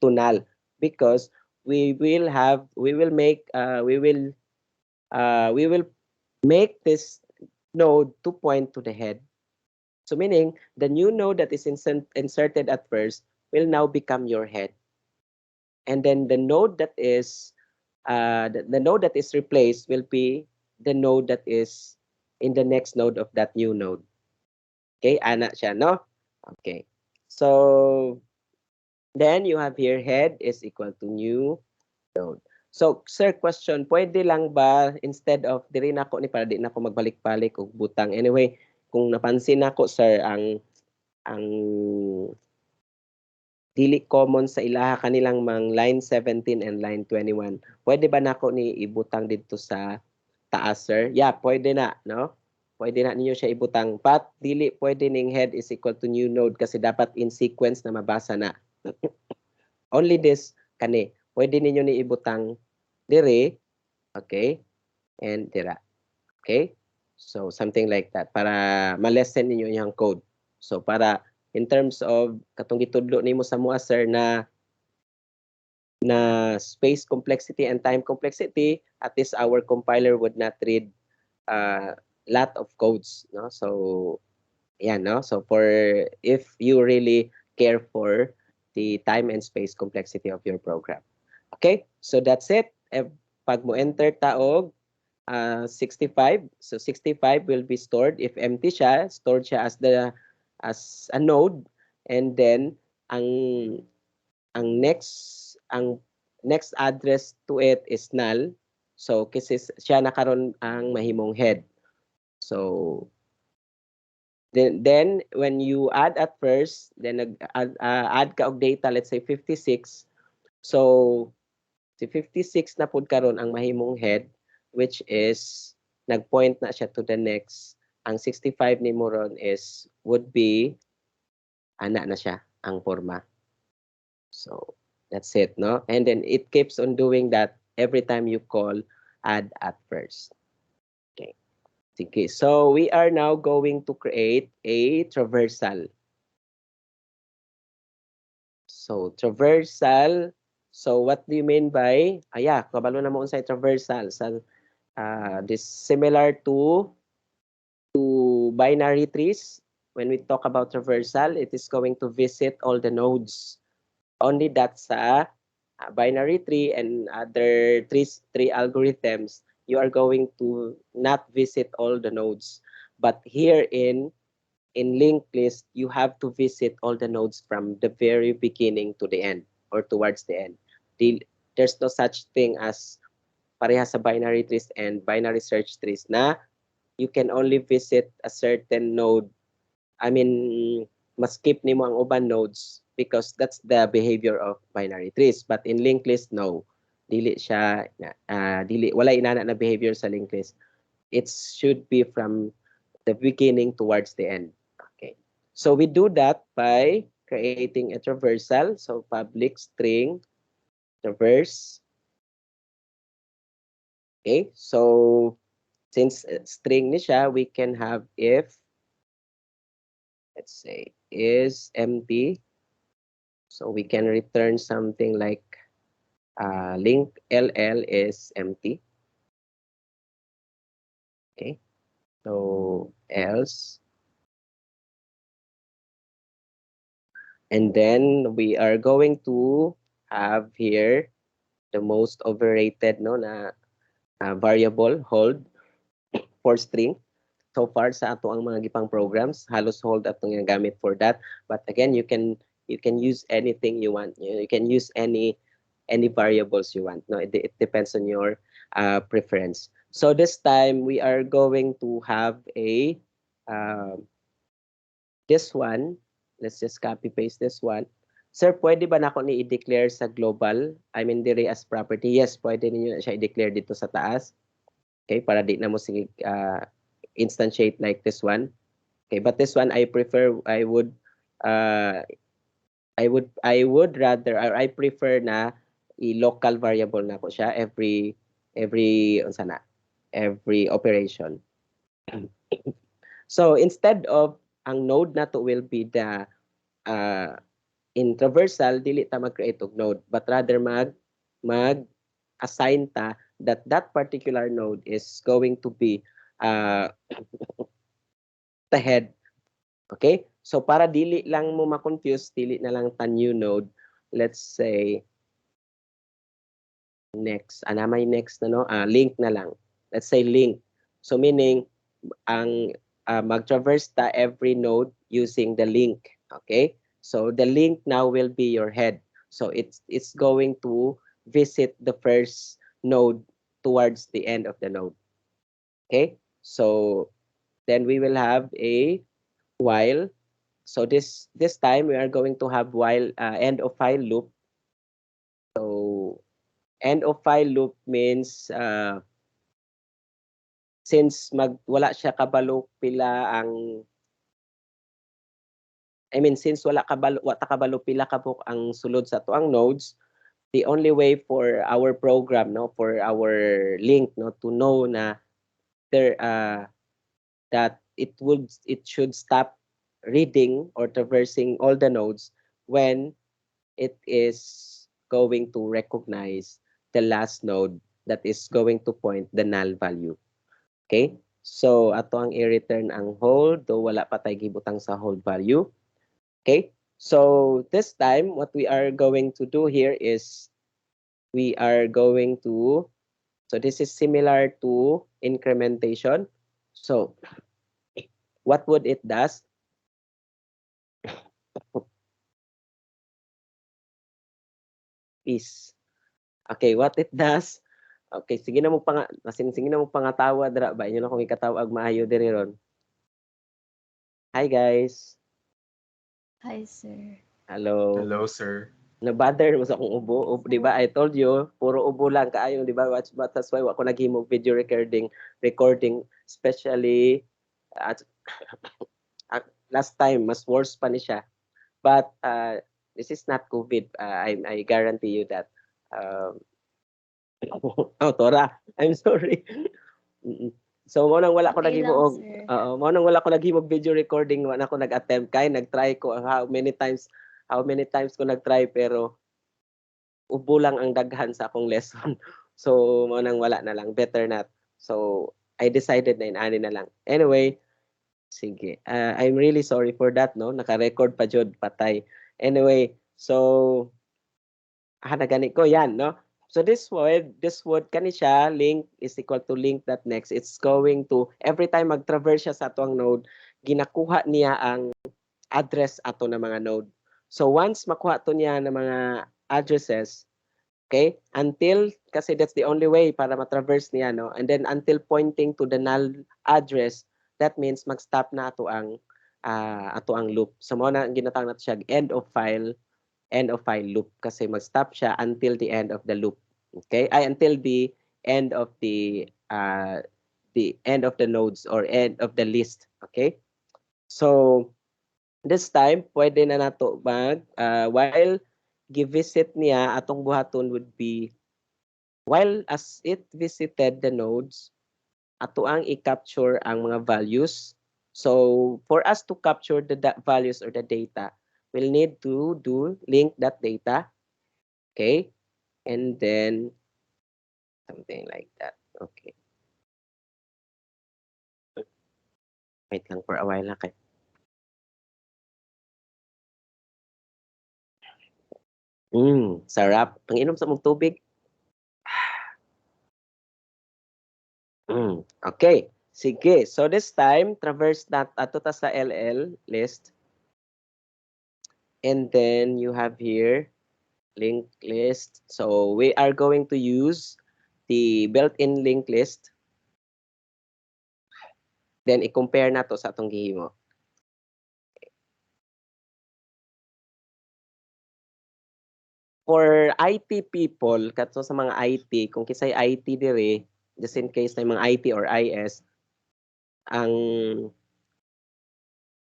null because we will make this node to point to the head. So meaning the new node that is inserted at first will now become your head, and then the node that is the node that is replaced will be the node that is in the next node of that new node. Okay, ana siya, no? Okay. So then you have here head is equal to new node. So, sir, question, pwede lang ba instead of diri nako ni para di nako magbalik-balik og butang. Anyway, kung napansin nako sir ang dili common sa ilaha kanilang mang line 17 and line 21. Pwede ba nako ni ibutang dito sa taas, sir? Yeah, pwede na, no? Pwede na ninyo siya ibutang. But dili pwede ning head is equal to new node kasi dapat in sequence na mabasa na. Only this kani. Pwede ninyo ni ibutang dire, okay? And dira. Okay? So something like that para ma-lessen ninyo yung code. So para in terms of katong gitudlo nimo sa mua sir na space complexity and time complexity, at least our compiler would not read a lot of codes, no? So yeah, no? So for if you really care for the time and space complexity of your program. Okay? So that's it. pag mo enter taog 65, so 65 will be stored. If empty siya, stored siya as a node, and then ang ang next address to it is null. So kasi siya nakaroon ang mahimong head. So then when you add at first, then add ka og data, let's say 56. So si 56 na pud karon ang mahimong head, which is nagpoint na siya to the next. Ang 65 ni moron is would be ana na siya ang forma. So that's it, no? And then it keeps on doing that every time you call add at first. Okay. Sige. So we are now going to create a traversal. So traversal. So what do you mean by kabalo na mo unsay traversal sa this similar to binary trees. When we talk about traversal, it is going to visit all the nodes. Only that sa binary tree and other tree algorithms, you are going to not visit all the nodes. But here in LinkedList, you have to visit all the nodes from the very beginning to the end or towards the end. There's no such thing as pareha sa binary trees and binary search trees na you can only visit a certain node. I mean, skip nimo ang uban nodes because that's the behavior of binary trees. But in linked list, no. Dili siya, wala inana na behavior sa linked list. It should be from the beginning towards the end. Okay. So we do that by creating a traversal. So public string traverse. Okay. So since string ni siya, we can have if, let's say, is empty. So we can return something like link LL is empty. Okay. So else. And then we are going to have here the most overrated na variable hold for string. So far sa ato ang mga gipang programs, halos hold atong gamit for that. But again, you can use anything you want. You can use any variables you want. No, it depends on your preference. So this time we are going to have a this one. Let's just copy paste this one. Sir, pwede ba nako ni i-declare sa global? I mean, dire as property. Yes, pwede niyo na siya i-declare dito sa taas. Okay, para di na mo sige instantiate like this one. Okay, but this one I prefer, I would rather, or I prefer na i-local variable na ko siya every unsa na, every operation. So instead of ang node na to will be the in traversal, dili ta mag-create og node, but rather mag assign ta that particular node is going to be the head. Okay? So para dili lang mo ma-confuse, dili na lang ta new node. Let's say next. May next na no? Link na lang. Let's say link. So meaning ang mag-traverse ta every node using the link. Okay? So the link now will be your head. So it's going to visit the first node towards the end of the node. Okay? So then we will have a while. So this time we are going to have while end of file loop. So end of file loop means since wala siya kabalo pila ang since wala kabalo pila kabuk ang sulod sa to ang nodes, the only way for our program, no, for our link, no, to know na there that it should stop reading or traversing all the nodes when it is going to recognize the last node that is going to point the null value. Okay? So ato ang i-return ang hold, though wala pa tay gibutang sa hold value. Okay? So this time, what we are going to do here is we are going to So this is similar to incrementation. So what would it does is, okay, what it does, okay, sige na mo pang sige na mo pangatawa dra ba inyo na kung ikatawag maayo diri ron. Hi guys. Hi, sir. Hello. Hello, sir. Nabother mo sa akong ubo, di ba? I told you, puro ubo lang kaayo, di ba? That's why ako naghimo video recording, especially at last time mas worse pa ni siya. But this is not COVID. I guarantee you that. Oh, Tora, I'm sorry. So mo nang wala ko Okay lang, naghimo og sir. mo nang wala ko naghimo video recording, wala ko nag-attempt kay nag-try ko how many times ko nag-try pero ubo lang ang daghan sa akong lesson. So mo nang wala na lang, better not. So I decided na inani na lang. Anyway, sige. I'm really sorry for that, no. Naka-record pa jud patay. Anyway, so nagani ko yan, no. So this would kani siya link is equal to link.next. It's going to every time mag-traverse siya sa atong node, ginakuha niya ang address ato na mga node. So once makuha to niya ng mga addresses, okay, until kasi that's the only way para ma-traverse niya, no, and then until pointing to the null address, that means mag-stop na ato ang loop. So mo na ginatawag nato siya end of file loop kasi mag-stop siya until the end of the loop. Okay, ay until the end of the end of the nodes or end of the list. Okay, so this time pwede na nato while gi-visit niya atong buhaton would be while as it visited the nodes, ato ang i-capture ang mga values. So for us to capture the values or the data, we'll need to do link.data. Okay? And then something like that. Okay. Wait lang for a while na kay. Sarap. Ang inom sa mong tubig. Okay. Sige. So this time, traverse ato ta sa LL list. And then you have here linked list. So we are going to use the built-in linked list. Then i-compare na to sa atong gihimo. For IT people, katso sa mga IT, kung kisay IT dire, just in case na mga IT or IS, ang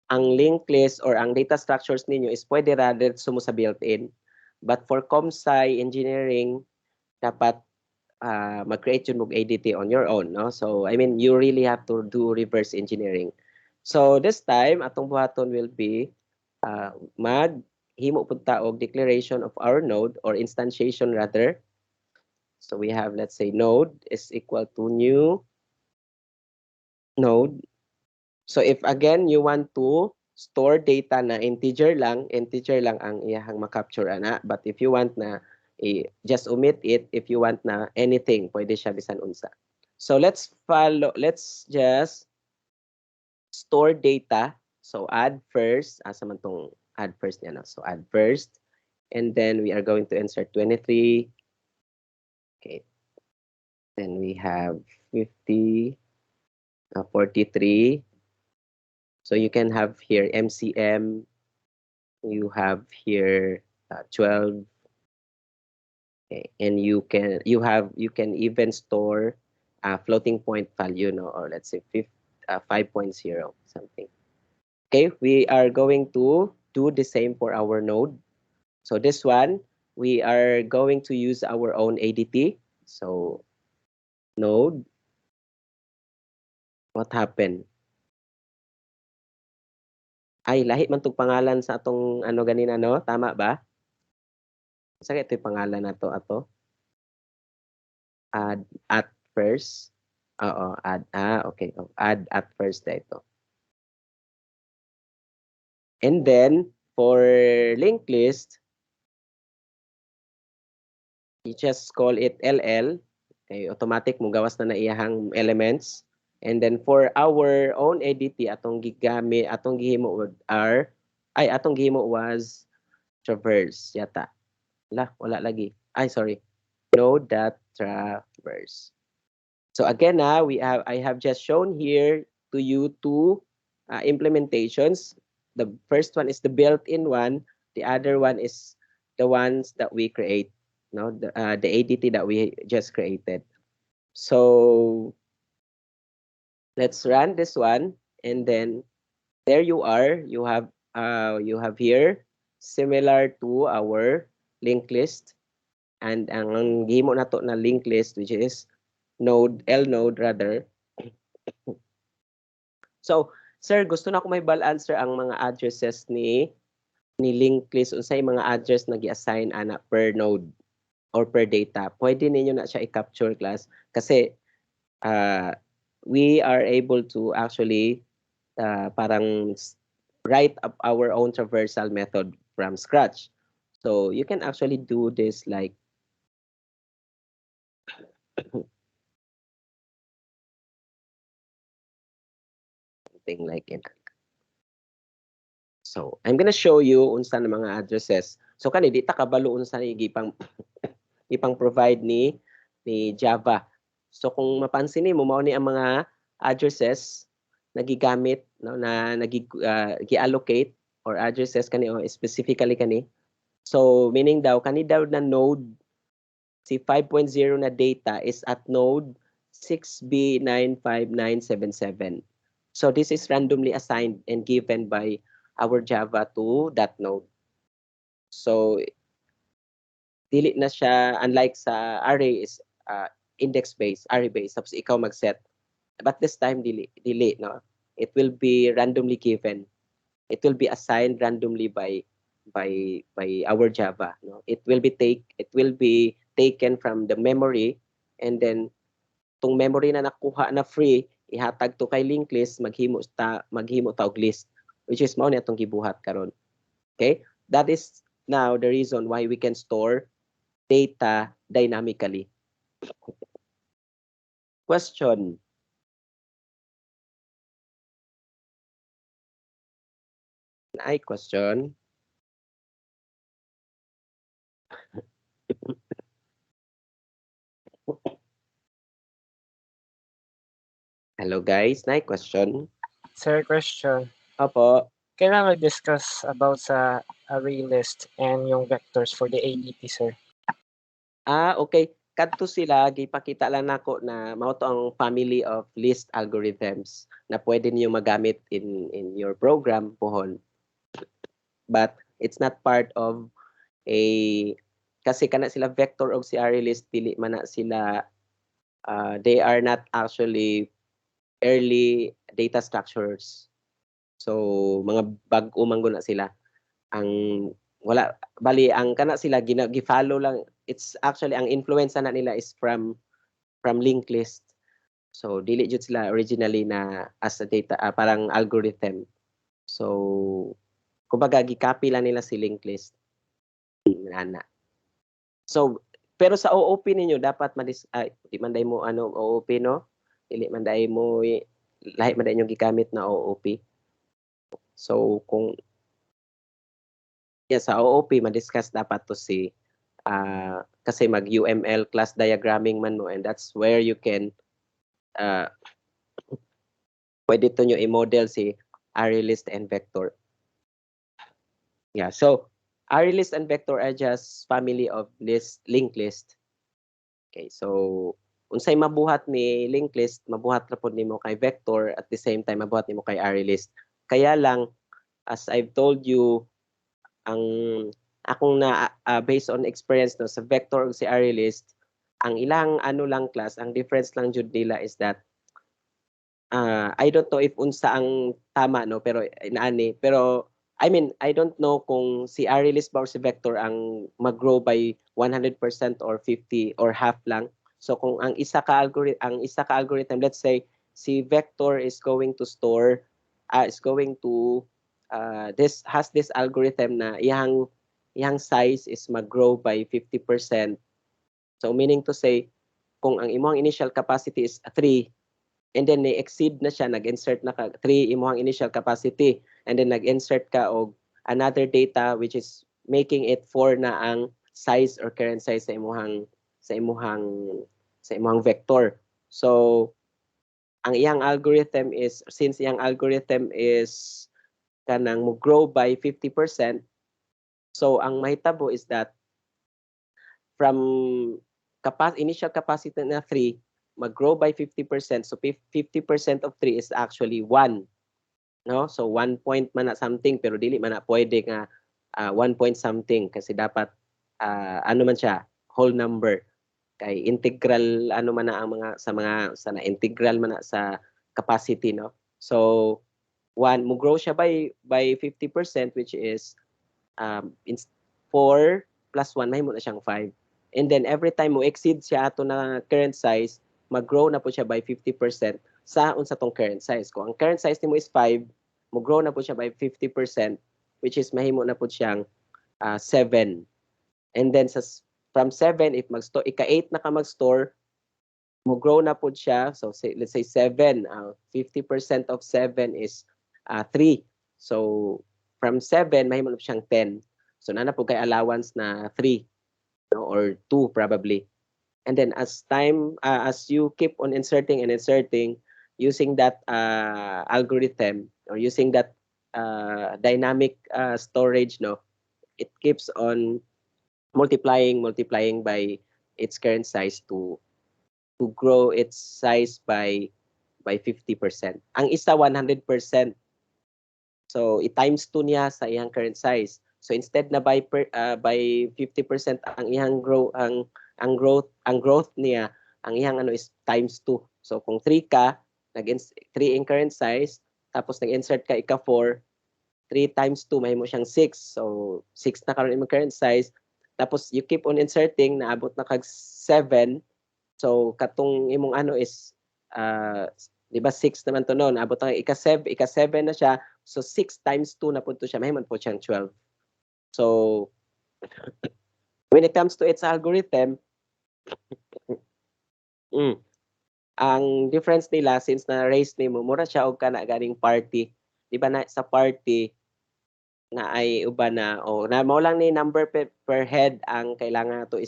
linked list or ang data structures ninyo is pwede rather sumo sa built-in. But for ComSci engineering, dapat mag-create yun mong ADT on your own, no? So I mean, you really have to do reverse engineering. So this time atong buhaton will be maghimo pud ta og declaration of our node or instantiation rather. So we have, let's say, node is equal to new node. So if again you want to store data na integer lang ang iyahang ma-capture ana. But if you want na just omit it, if you want na anything, pwede siya bisan unsa. So let's just store data. So add first, asa man tong add first niya, no? So add first, and then we are going to insert 23. Okay. Then we have 50, 43. So you can have here MCM, you have here 12, okay, and you can even store floating point value, no, or let's say 5.0 something. Okay, we are going to do the same for our node. So this one, we are going to use our own ADT. So node, what happened? Ay, lahi man tong pangalan sa atong ano ganina, no? Tama ba? Sa ito yung pangalan na to ato? Add at first. Oo, add. Okay. Oh, add at first na ito. And then, for linked list, you just call it LL. Okay, automatic mo gawas na iyahang elements. And then for our own ADT atong gigamit atong gihimo atong gihimo was traverse yata. Wala lagi. Ay sorry. Node.traverse. So again, I have just shown here to you two implementations. The first one is the built-in one. The other one is the ones that we create. No, the ADT that we just created. So let's run this one, and then there you are. You have here similar to our linked list, and ang gihimo nato na linked list, which is node rather. So, sir, gusto na ko may answer ang mga addresses ni linked list unsay mga address na gi-assign ana per node or per data. Pwede ninyo na siya i-capture class kasi we are able to actually parang write up our own traversal method from scratch. So, you can actually do this like something like it. So, I'm gonna show you unsa na mga addresses. So, kani di ta kabalo unsa ni ipang provide ni Java. So, kung mapansin mo mao ni ang mga addresses na gigamit no na gi-allocate or addresses kani o specifically kani. So, meaning daw kani daw na node si 5.0 na data is at node 6B95977. So this is randomly assigned and given by our Java to that node. So dili na siya, unlike sa array is index based, array based, tapos ikaw mag-set. But this time dili no. It will be randomly given. It will be assigned randomly by our Java, no. It will be taken from the memory, and then tong memory na nakuha na free ihatag to kay linked list, maghimo ta og list, which is mao ni atong gibuhat karon. Okay, that is now the reason why we can store data dynamically. Question. Ay question. Hello guys, na question. Sir, question. Opo. Kailangan discuss about sa array list and yung vectors for the ADT, sir. Okay. Kadto sila gipakita lang nako na mao to ang family of list algorithms na pwede niyo magamit in your program pohon. But it's not part of a kasi kana sila vector og si array list dili man na sila they are not actually early data structures. So mga bag-o man na sila. Ang wala bali ang kana sila gi-follow lang, it's actually ang influence na nila is from linked list. So dili jud sila originally na as a data parang algorithm. So kumbaga gi-copy lang nila si linked list. Ana. So pero sa OOP ninyo dapat di man day mo OOP no? Dili man day mo lahi man day nyo gigamit na OOP. So kung sa OOP ma-discuss dapat to si kasi mag-UML class diagramming man mo, and that's where you can pwede to nyo i-model si array list and vector. Yeah, so array list and vector are just family of linked list. Okay, so unsay mabuhat ni linked list, mabuhat ra pod nimo kay vector, at the same time mabuhat nimo kay array list. Kaya lang, as I've told you, ang akong na based on experience no sa vector ug si array list, ang ilang lang class, ang difference lang jud nila is that I don't know if unsa ang tama no, pero inaani, pero I mean I don't know kung si array list ba or si vector ang mag-grow by 100% or 50 or half lang. So kung ang isa ka algorithm, let's say si vector is going to store this has this algorithm na iyang size is mag-grow by 50%. So meaning to say, kung ang imong initial capacity is 3, and then na-exceed na siya, nag-insert na ka 3 imong initial capacity, and then nag-insert ka og another data which is making it 4 na ang size or current size sa imong sa imong vector. So ang iyang algorithm is, since iyang algorithm is kanang mo grow by 50%, so ang mahitabo is that from initial capacity na 3, mag-grow by 50%. So 50% of 3 is actually 1. No? So 1 point man na something, pero dili man na pwede nga 1 point something kasi dapat ano man siya, whole number. Kay integral ano man na ang sa na integral man na sa capacity, no? So 1 mo grow siya by 50%, which is 4 plus 1 mahimo na siyang 5. And then every time mo exceed siya ato na current size, mag-grow na po siya by 50% sa unsa tong current size. Kung ang current size nimo is 5, mo grow na po siya by 50%, which is mahimo na po siyang 7. And then from 7, if ika-8 na ka mag-store, mo grow na po siya. So let's say 7, 50% of 7 is 3. So from 7, mahimo na po siyang 10. So nana po kay allowance na 3, no, or 2 probably. And then as you keep on inserting and inserting using that algorithm or using that dynamic storage, no, it keeps on multiplying by its current size to grow its size by 50%. Ang isa 100%. So it times 2 niya sa iyang current size. So instead na by 50% ang iyang growth niya, ang iyang ano is times 2. So kung 3 ka, 3 in current size, tapos nag-insert ka ika 4, 3 times 2 mahimo siyang 6. So 6 na karon imong current size. Tapos you keep on inserting, naabot na kag 7. So katong imong ano is di ba 6 naman to noon, naabot na ika 7 na siya. So 6 times 2 na po siya, mahimo po siyang 12. So when it comes to its algorithm, ang difference nila, since na raise nimo, mura siya og kana ganing party. Di ba na sa party na ay uban na na mao lang ni number per head ang kailangan to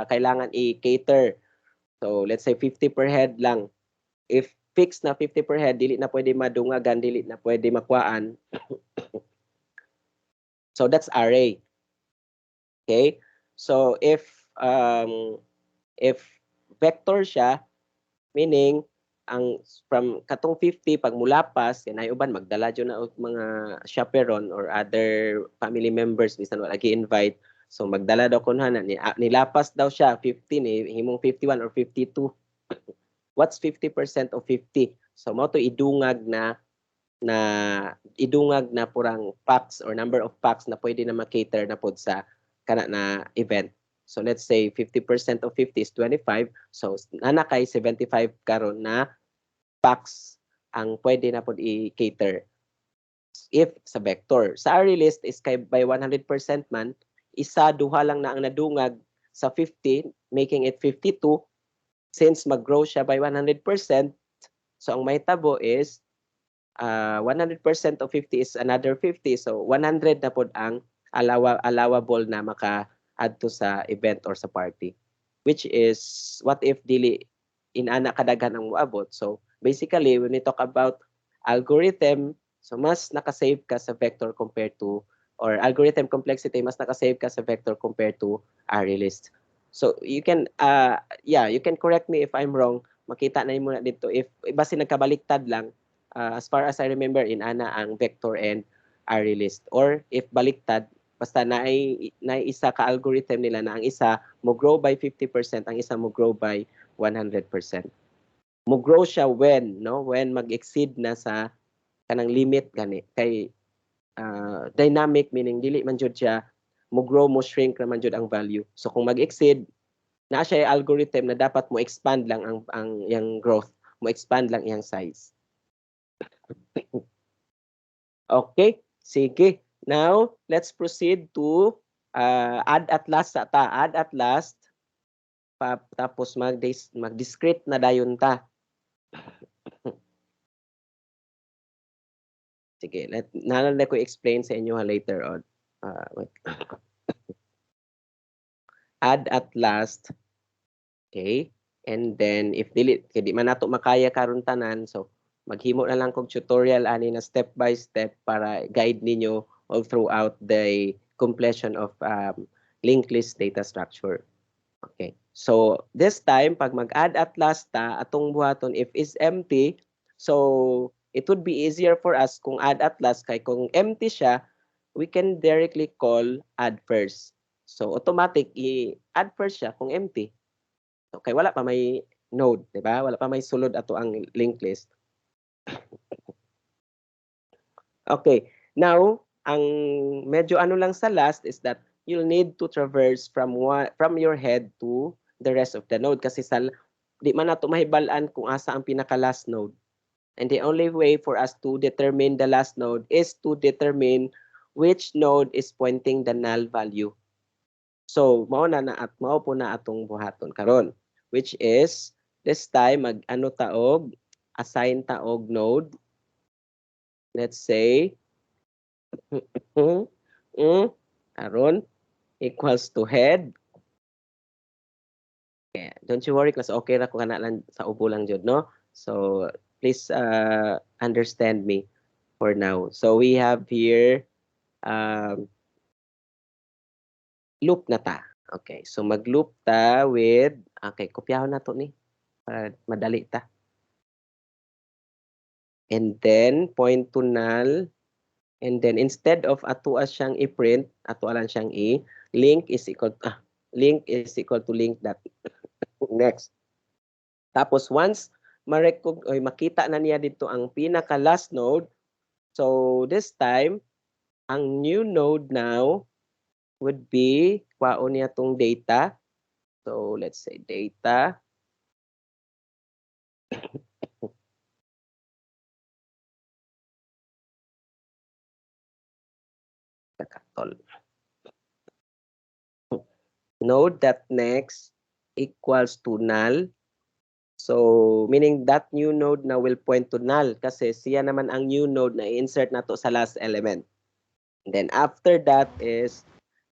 kailangan i-cater. So let's say 50 per head lang. If fixed na 50 per head, dili na pwede madungagan, dili na pwede makuhaan. So that's array. Okay? So if vector siya, meaning ang from katong 50 pag mulapas kanay uban magdala jud na og mga chaperone or other family members bisan wala gi-invite, so magdala daw kunhan na nilapas daw siya 50 ni himong 51 or 52. What's 50% of 50? So mo to idungag na purang packs or number of packs na pwede na ma-cater na pod sa kana na event. So let's say 50% of 50 is 25. So nana kay 75 karon na packs ang pwede na pod i-cater if sa vector. Sa array list is kay by 100% man, isa duha lang na ang nadungag sa 50, making it 52. Since mag-grow siya by 100%, so ang mahitabo is 100% of 50 is another 50. So 100 na pod ang allowable na maka-add to sa event or sa party. Which is, what if dili inana kadaghan ang moabot? So basically, when we talk about algorithm, so mas nakasave ka sa vector compared to, or algorithm complexity, mas nakasave ka sa vector compared to array list. So you can, you can correct me if I'm wrong. Makita na mo na dito. If basi nagkabaliktad lang, as far as I remember, inana ang vector and array list. Or if baliktad, basta na isa ka algorithm nila na ang isa mo grow by 50%, ang isa mo grow by 100%. Mo grow siya when mag-exceed na sa kanang limit gani kay dynamic, meaning dili man jud siya mo grow mo shrink naman jud ang value. So kung mag-exceed na siya algorithm na dapat mo expand lang ang yang growth, mo expand lang iyang size. Okay, sige. Now, let's proceed to add at last. Add at last. tapos mag-discrete na dayon ta. Sige, na ko explain sa inyo later on. Add at last. Okay? And then if dili man nato makaya karon tanan, so maghimo na lang kog tutorial ani na step by step para guide ninyo all throughout the completion of linked list data structure. Okay. So this time pag mag-add at last ta atong buhaton if is empty, so it would be easier for us kung add at last kay kung empty siya, we can directly call add first. So automatic i-add first siya kung empty. Okay, wala pa may node, di ba? Wala pa may sulod ato ang linked list. Okay, now ang medyo ano lang sa last is that you'll need to traverse from your head to the rest of the node kasi di man nato mahibal-an kung asa ang pinaka last node. And the only way for us to determine the last node is to determine which node is pointing the null value. So, mao po na atong buhaton karon, which is this time mag-ano taog assign taog node. Let's say karon equals to head. Okay, don't you worry class, okay ra ko kana lang sa ubo lang jud, no? So, please understand me for now. So, we have here loop na ta. Okay, so mag-loop ta with, okay, kopyahon na to ni para madali ta. And then point to null, and then instead of ato siyang i-print, ato lang siyang link is equal to link dot next. Tapos once makita na niya dito ang pinaka last node, so this time ang new node now would be kwaon niya tong data. So let's say data node.next equals to null. So, meaning that new node na will point to null kasi siya naman ang new node na i-insert nato sa last element. And then after that is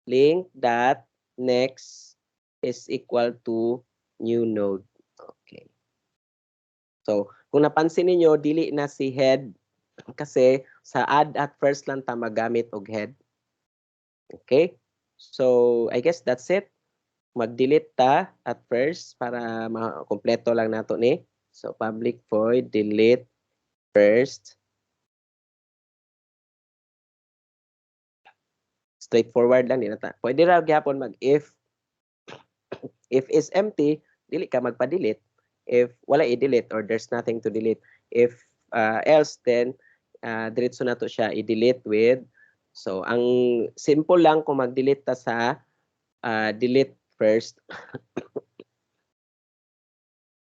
link.next is equal to new node. Okay. So, kung napansin niyo dili na si head kasi sa add at first lang ta magamit og head. Okay? So, I guess that's it. Mag-delete ta at first para makompleto lang nato ni. So, public void delete first. Straightforward lang din nata. Pwede ra gyapon mag if is empty, dili ka magpa-delete. If wala i-delete or there's nothing to delete. If else then diretso na to siya i-delete with. So, ang simple lang kung mag-delete ta sa delete first.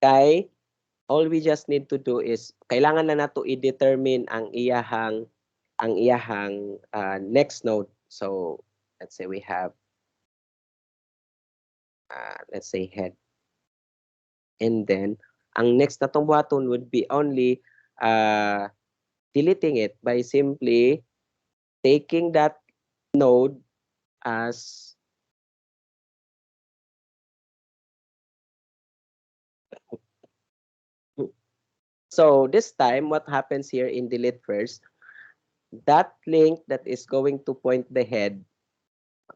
Kay all we just need to do is kailangan na nato i-determine ang iyahang next node. So let's say we have let's say head, and then ang next na tong buhaton would be only deleting it by simply taking that node as so this time what happens here in delete first, that link that is going to point the head,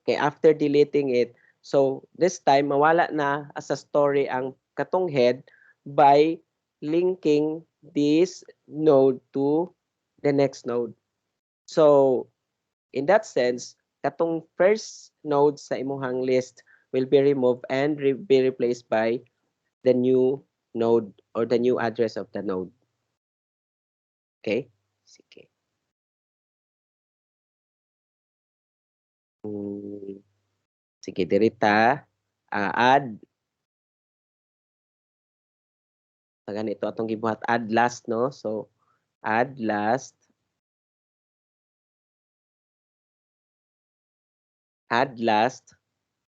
okay, after deleting it, so this time mawala na as a story ang katong head by linking this node to the next node. So in that sense, katong first node sa imuhang list will be removed and be replaced by the new node or the new address of the node. Okay? Sige. Sige, dirita add ganito atong gibuhat add last, no? So add last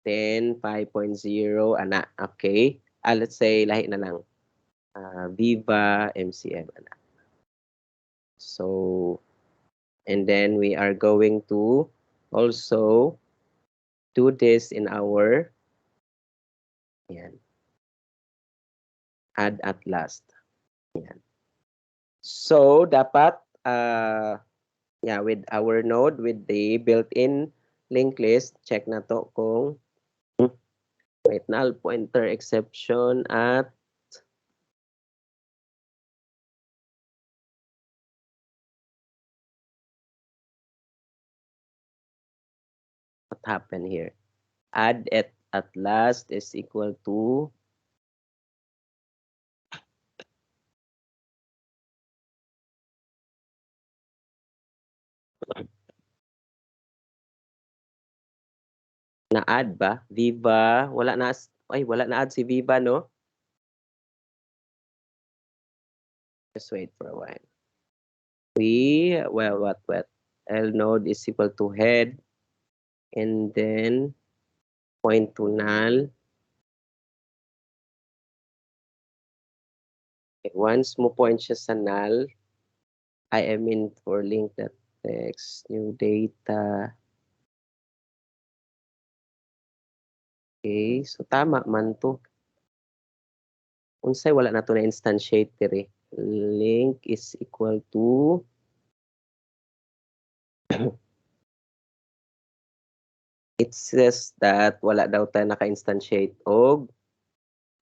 10, 5.0, ana. Okay. Let's say, lahi na lang. Viva, MCM, ana. So, and then we are going to also do this in our yan, add at last. Yan. So, dapat, yeah, with our node, with the built-in linked list, check na to kung wait, null pointer exception at what happened here? Add at last is equal to na-add ba? Viva, wala na, ay, wala na-add si Viva, no? Just wait for a while. What? L node is equal to head, and then point to null. Okay, once mo point siya sa null, I am in for link that text, new data. Okay, so tama man to. Unsay wala na to na instantiate dire. Link is equal to it says that wala daw tayo naka-instantiate og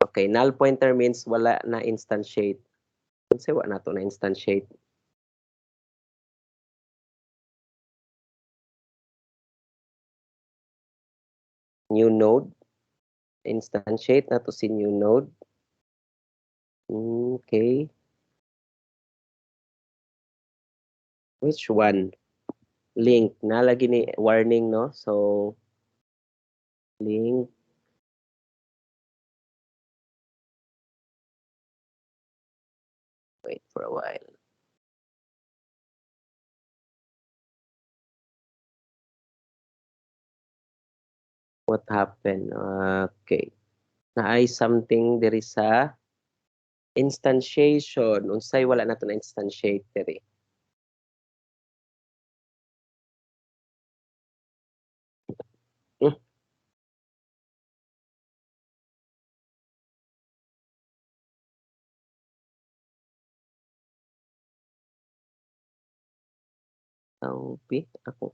okay, null pointer means wala na instantiate. Unsay wala na to na instantiate. New node. Instantiate na to si new node. Okay. Which one? Link. Nalagi ni warning, no? So, link. Wait for a while. What happened? Okay. Naay something there is a instantiation. Unsay wala na to na instantiate diri. Hmm. Tawpi ako.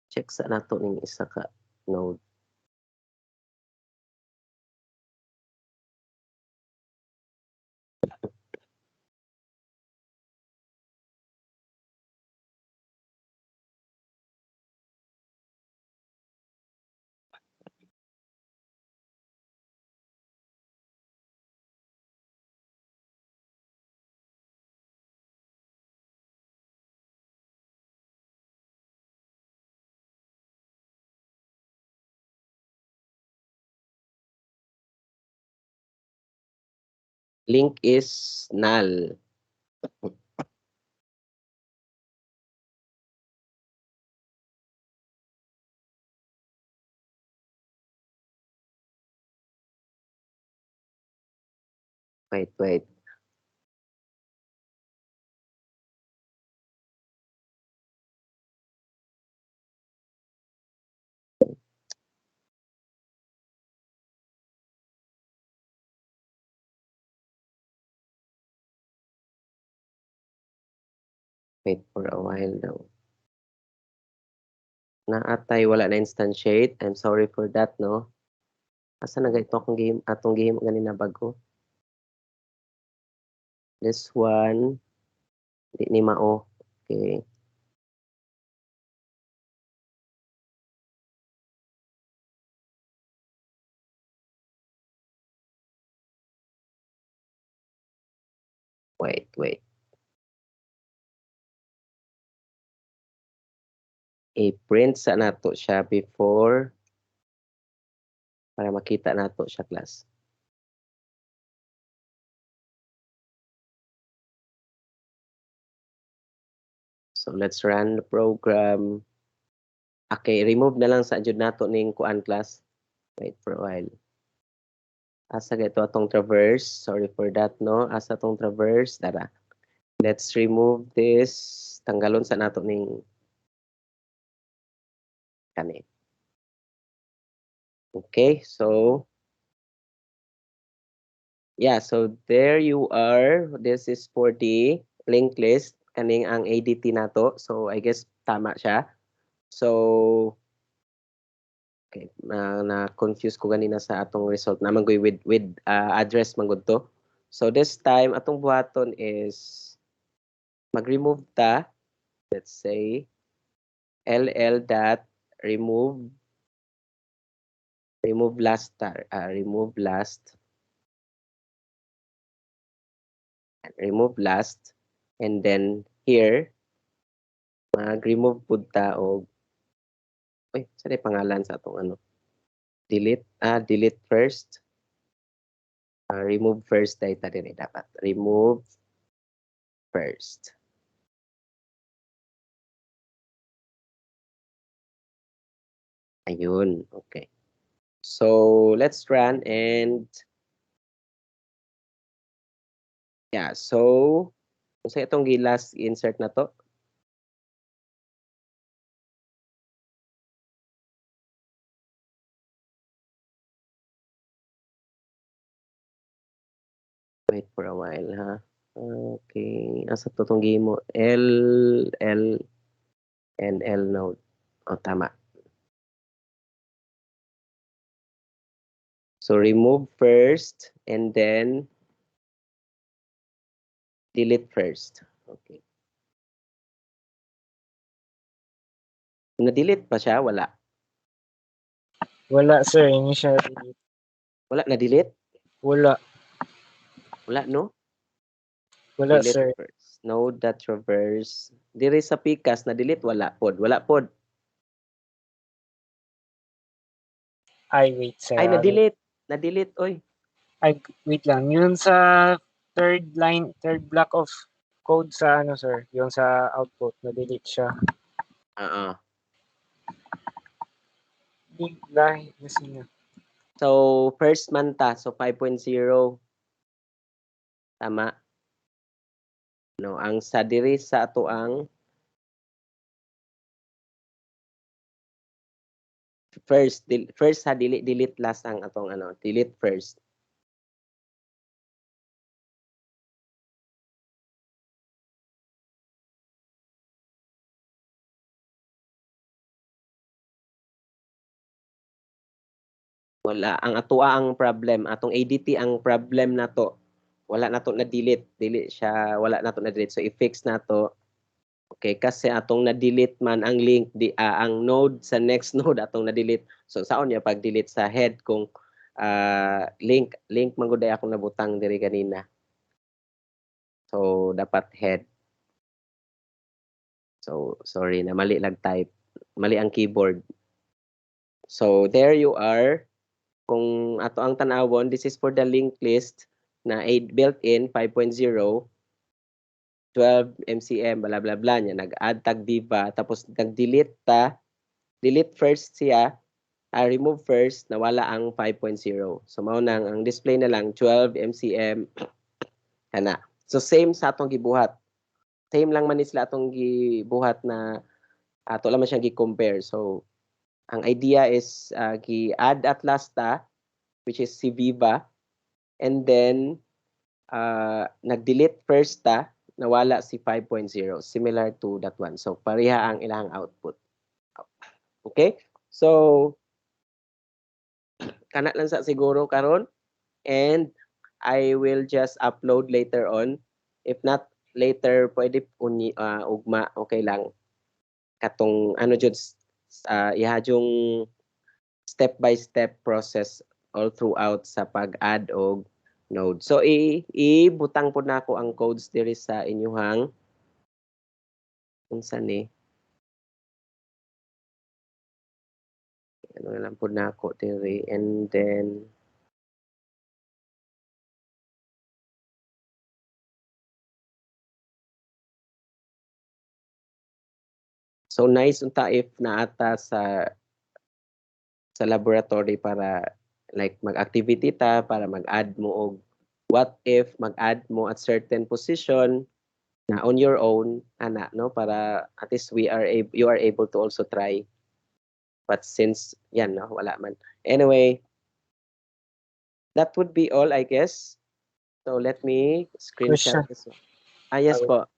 Check sa nato ning isa ka node. Link is null. Wait. Wait for a while daw. Naatay wala na instantiate. I'm sorry for that, no? Asa na ito atong game ganina bago? This one, di ni mao. Okay. Wait. I-print sa nato siya before para makita nato siya class. So let's run the program. Okay, remove na lang sa jud nato ning kuan class. Wait for a while. Asa ito atong traverse. Sorry for that, no? Asa atong traverse. Dara. Let's remove this. Tanggalon sa nato ning kani. Okay, so yeah, so there you are. This is for the linked list kaning ang ADT nato. So I guess tama siya. So okay, na-confuse ko ganina sa atong result naman ko with address man gud to. So this time atong buhaton is mag-remove ta, let's say ll dot remove last remove last, and then here mag-remove pud ta og sa pangalan sa atong ano, delete first, remove first data din dapat remove first. Ayun, okay. So let's run and yeah, so sa itong last insert na to. Wait for a while, ha? Okay. Asa to itong game mo? L node. O, tama. So, remove first and then delete first. Okay. Na-delete pa siya? Wala. Wala sir, hindi siya delete. Wala na-delete? Wala. Wala, no? Wala Delete sir. first. Node.traverse. Diri sa PCAS, na-delete? Wala pod. Wala pod. Ay, wait sir. Ay, na-delete. Na-delete, oy. Ay, wait lang. Yun sa third block of code sa ano sir, yung sa output, na-delete siya. Oo. Lahi, kasi nga. So, first man ta. So, 5.0. Tama. No, ang sa diri sa ato ang first ha delete last ang atong ano, delete first. Wala ang atoa ang problem, atong ADT ang problem nato. Wala nato na delete, siya, wala nato na delete. So i-fix nato. Okay, kasi atong na-delete man ang link ang node sa next node atong na-delete. So saon niya pag-delete sa head kung link man gud akong nabutang diri kanina. So dapat head. So sorry na mali lang type. Mali ang keyboard. So there you are. Kung ato ang tanawon, this is for the linked list na built-in 5.0, 12 MCM, bla bla bla niya. Nag-add tag diva, tapos nag-delete delete first siya, remove first, nawala ang 5.0. So mao nang ang display na lang 12 MCM kana. So same sa atong gibuhat. Same lang man ni sila atong gibuhat na ato lang man siyang gi-compare. So ang idea is gi-add at last which is si Viva, and then nag-delete first nawala si 5.0, similar to that one. So pareha ang ilang output. Okay? So kana lang sa siguro karon, and I will just upload later on. If not later, pwede ugma, okay lang. Katong ano jud ihadjong step by step process all throughout sa pag-add og node. So ibutang po na ako ang codes diri sa inyuhang unsa ni ano na lang po na ako diri, and then So nice unta if naata sa laboratory para like mag-activity ta para mag-add mo og what if mag-add mo at certain position na on your own ana no para at least you are able to also try, but since yan no wala man anyway, that would be all I guess. So let me screenshot Question. this one. Yes po.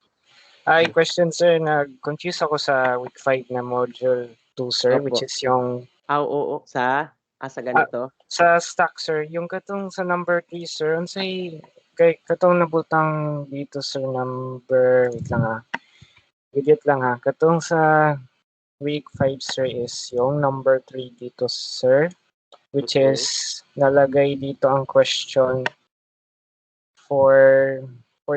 Ay, question sir, nag-confuse ako sa week 5 na module 2 sir, which Opo. is yung Oo sa sa Ah, ganito. sa stock sir, yung katong sa number 3 sir, unsay kay katong nabutang dito sir number, wait lang ha. Wait lang ha. Katong sa week 5 sir is yung number 3 dito sir, which is nalagay dito ang question for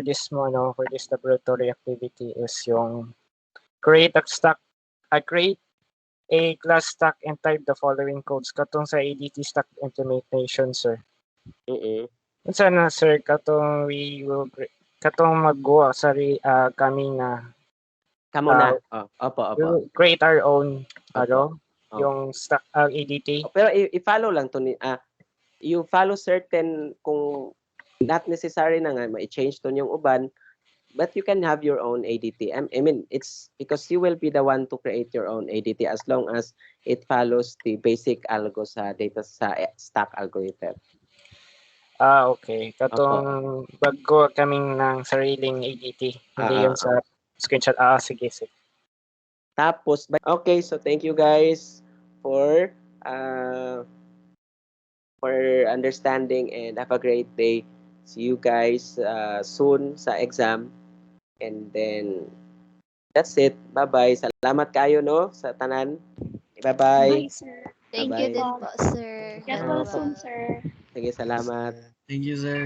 this mo no, for this laboratory activity is yung create create a class stack and type the following codes katong sa ADT stack implementation sir. Unsa na sir katong we will katong maggo kami na Kamo na. Opo. we will create our own Opo. yung stack ADT. Pero i-follow lang to ni you follow certain kung not necessary na nga ma-change to yung uban, but you can have your own ADT. I mean, it's because you will be the one to create your own ADT as long as it follows the basic algo sa data sa stack algorithm. Okay. Katong bago kaming ng sariling ADT. Hindi yun sa screenshot. Sige. Tapos, okay, so thank you guys for understanding and have a great day. See you guys soon sa exam. And then, that's it. Bye-bye. Salamat kayo, no, sa tanan. Bye-bye. Bye, sir. Thank you Bye-bye. din po, sir. Get God well Opo. soon, bless. sir. Sige, salamat. Sir. Thank you, sir.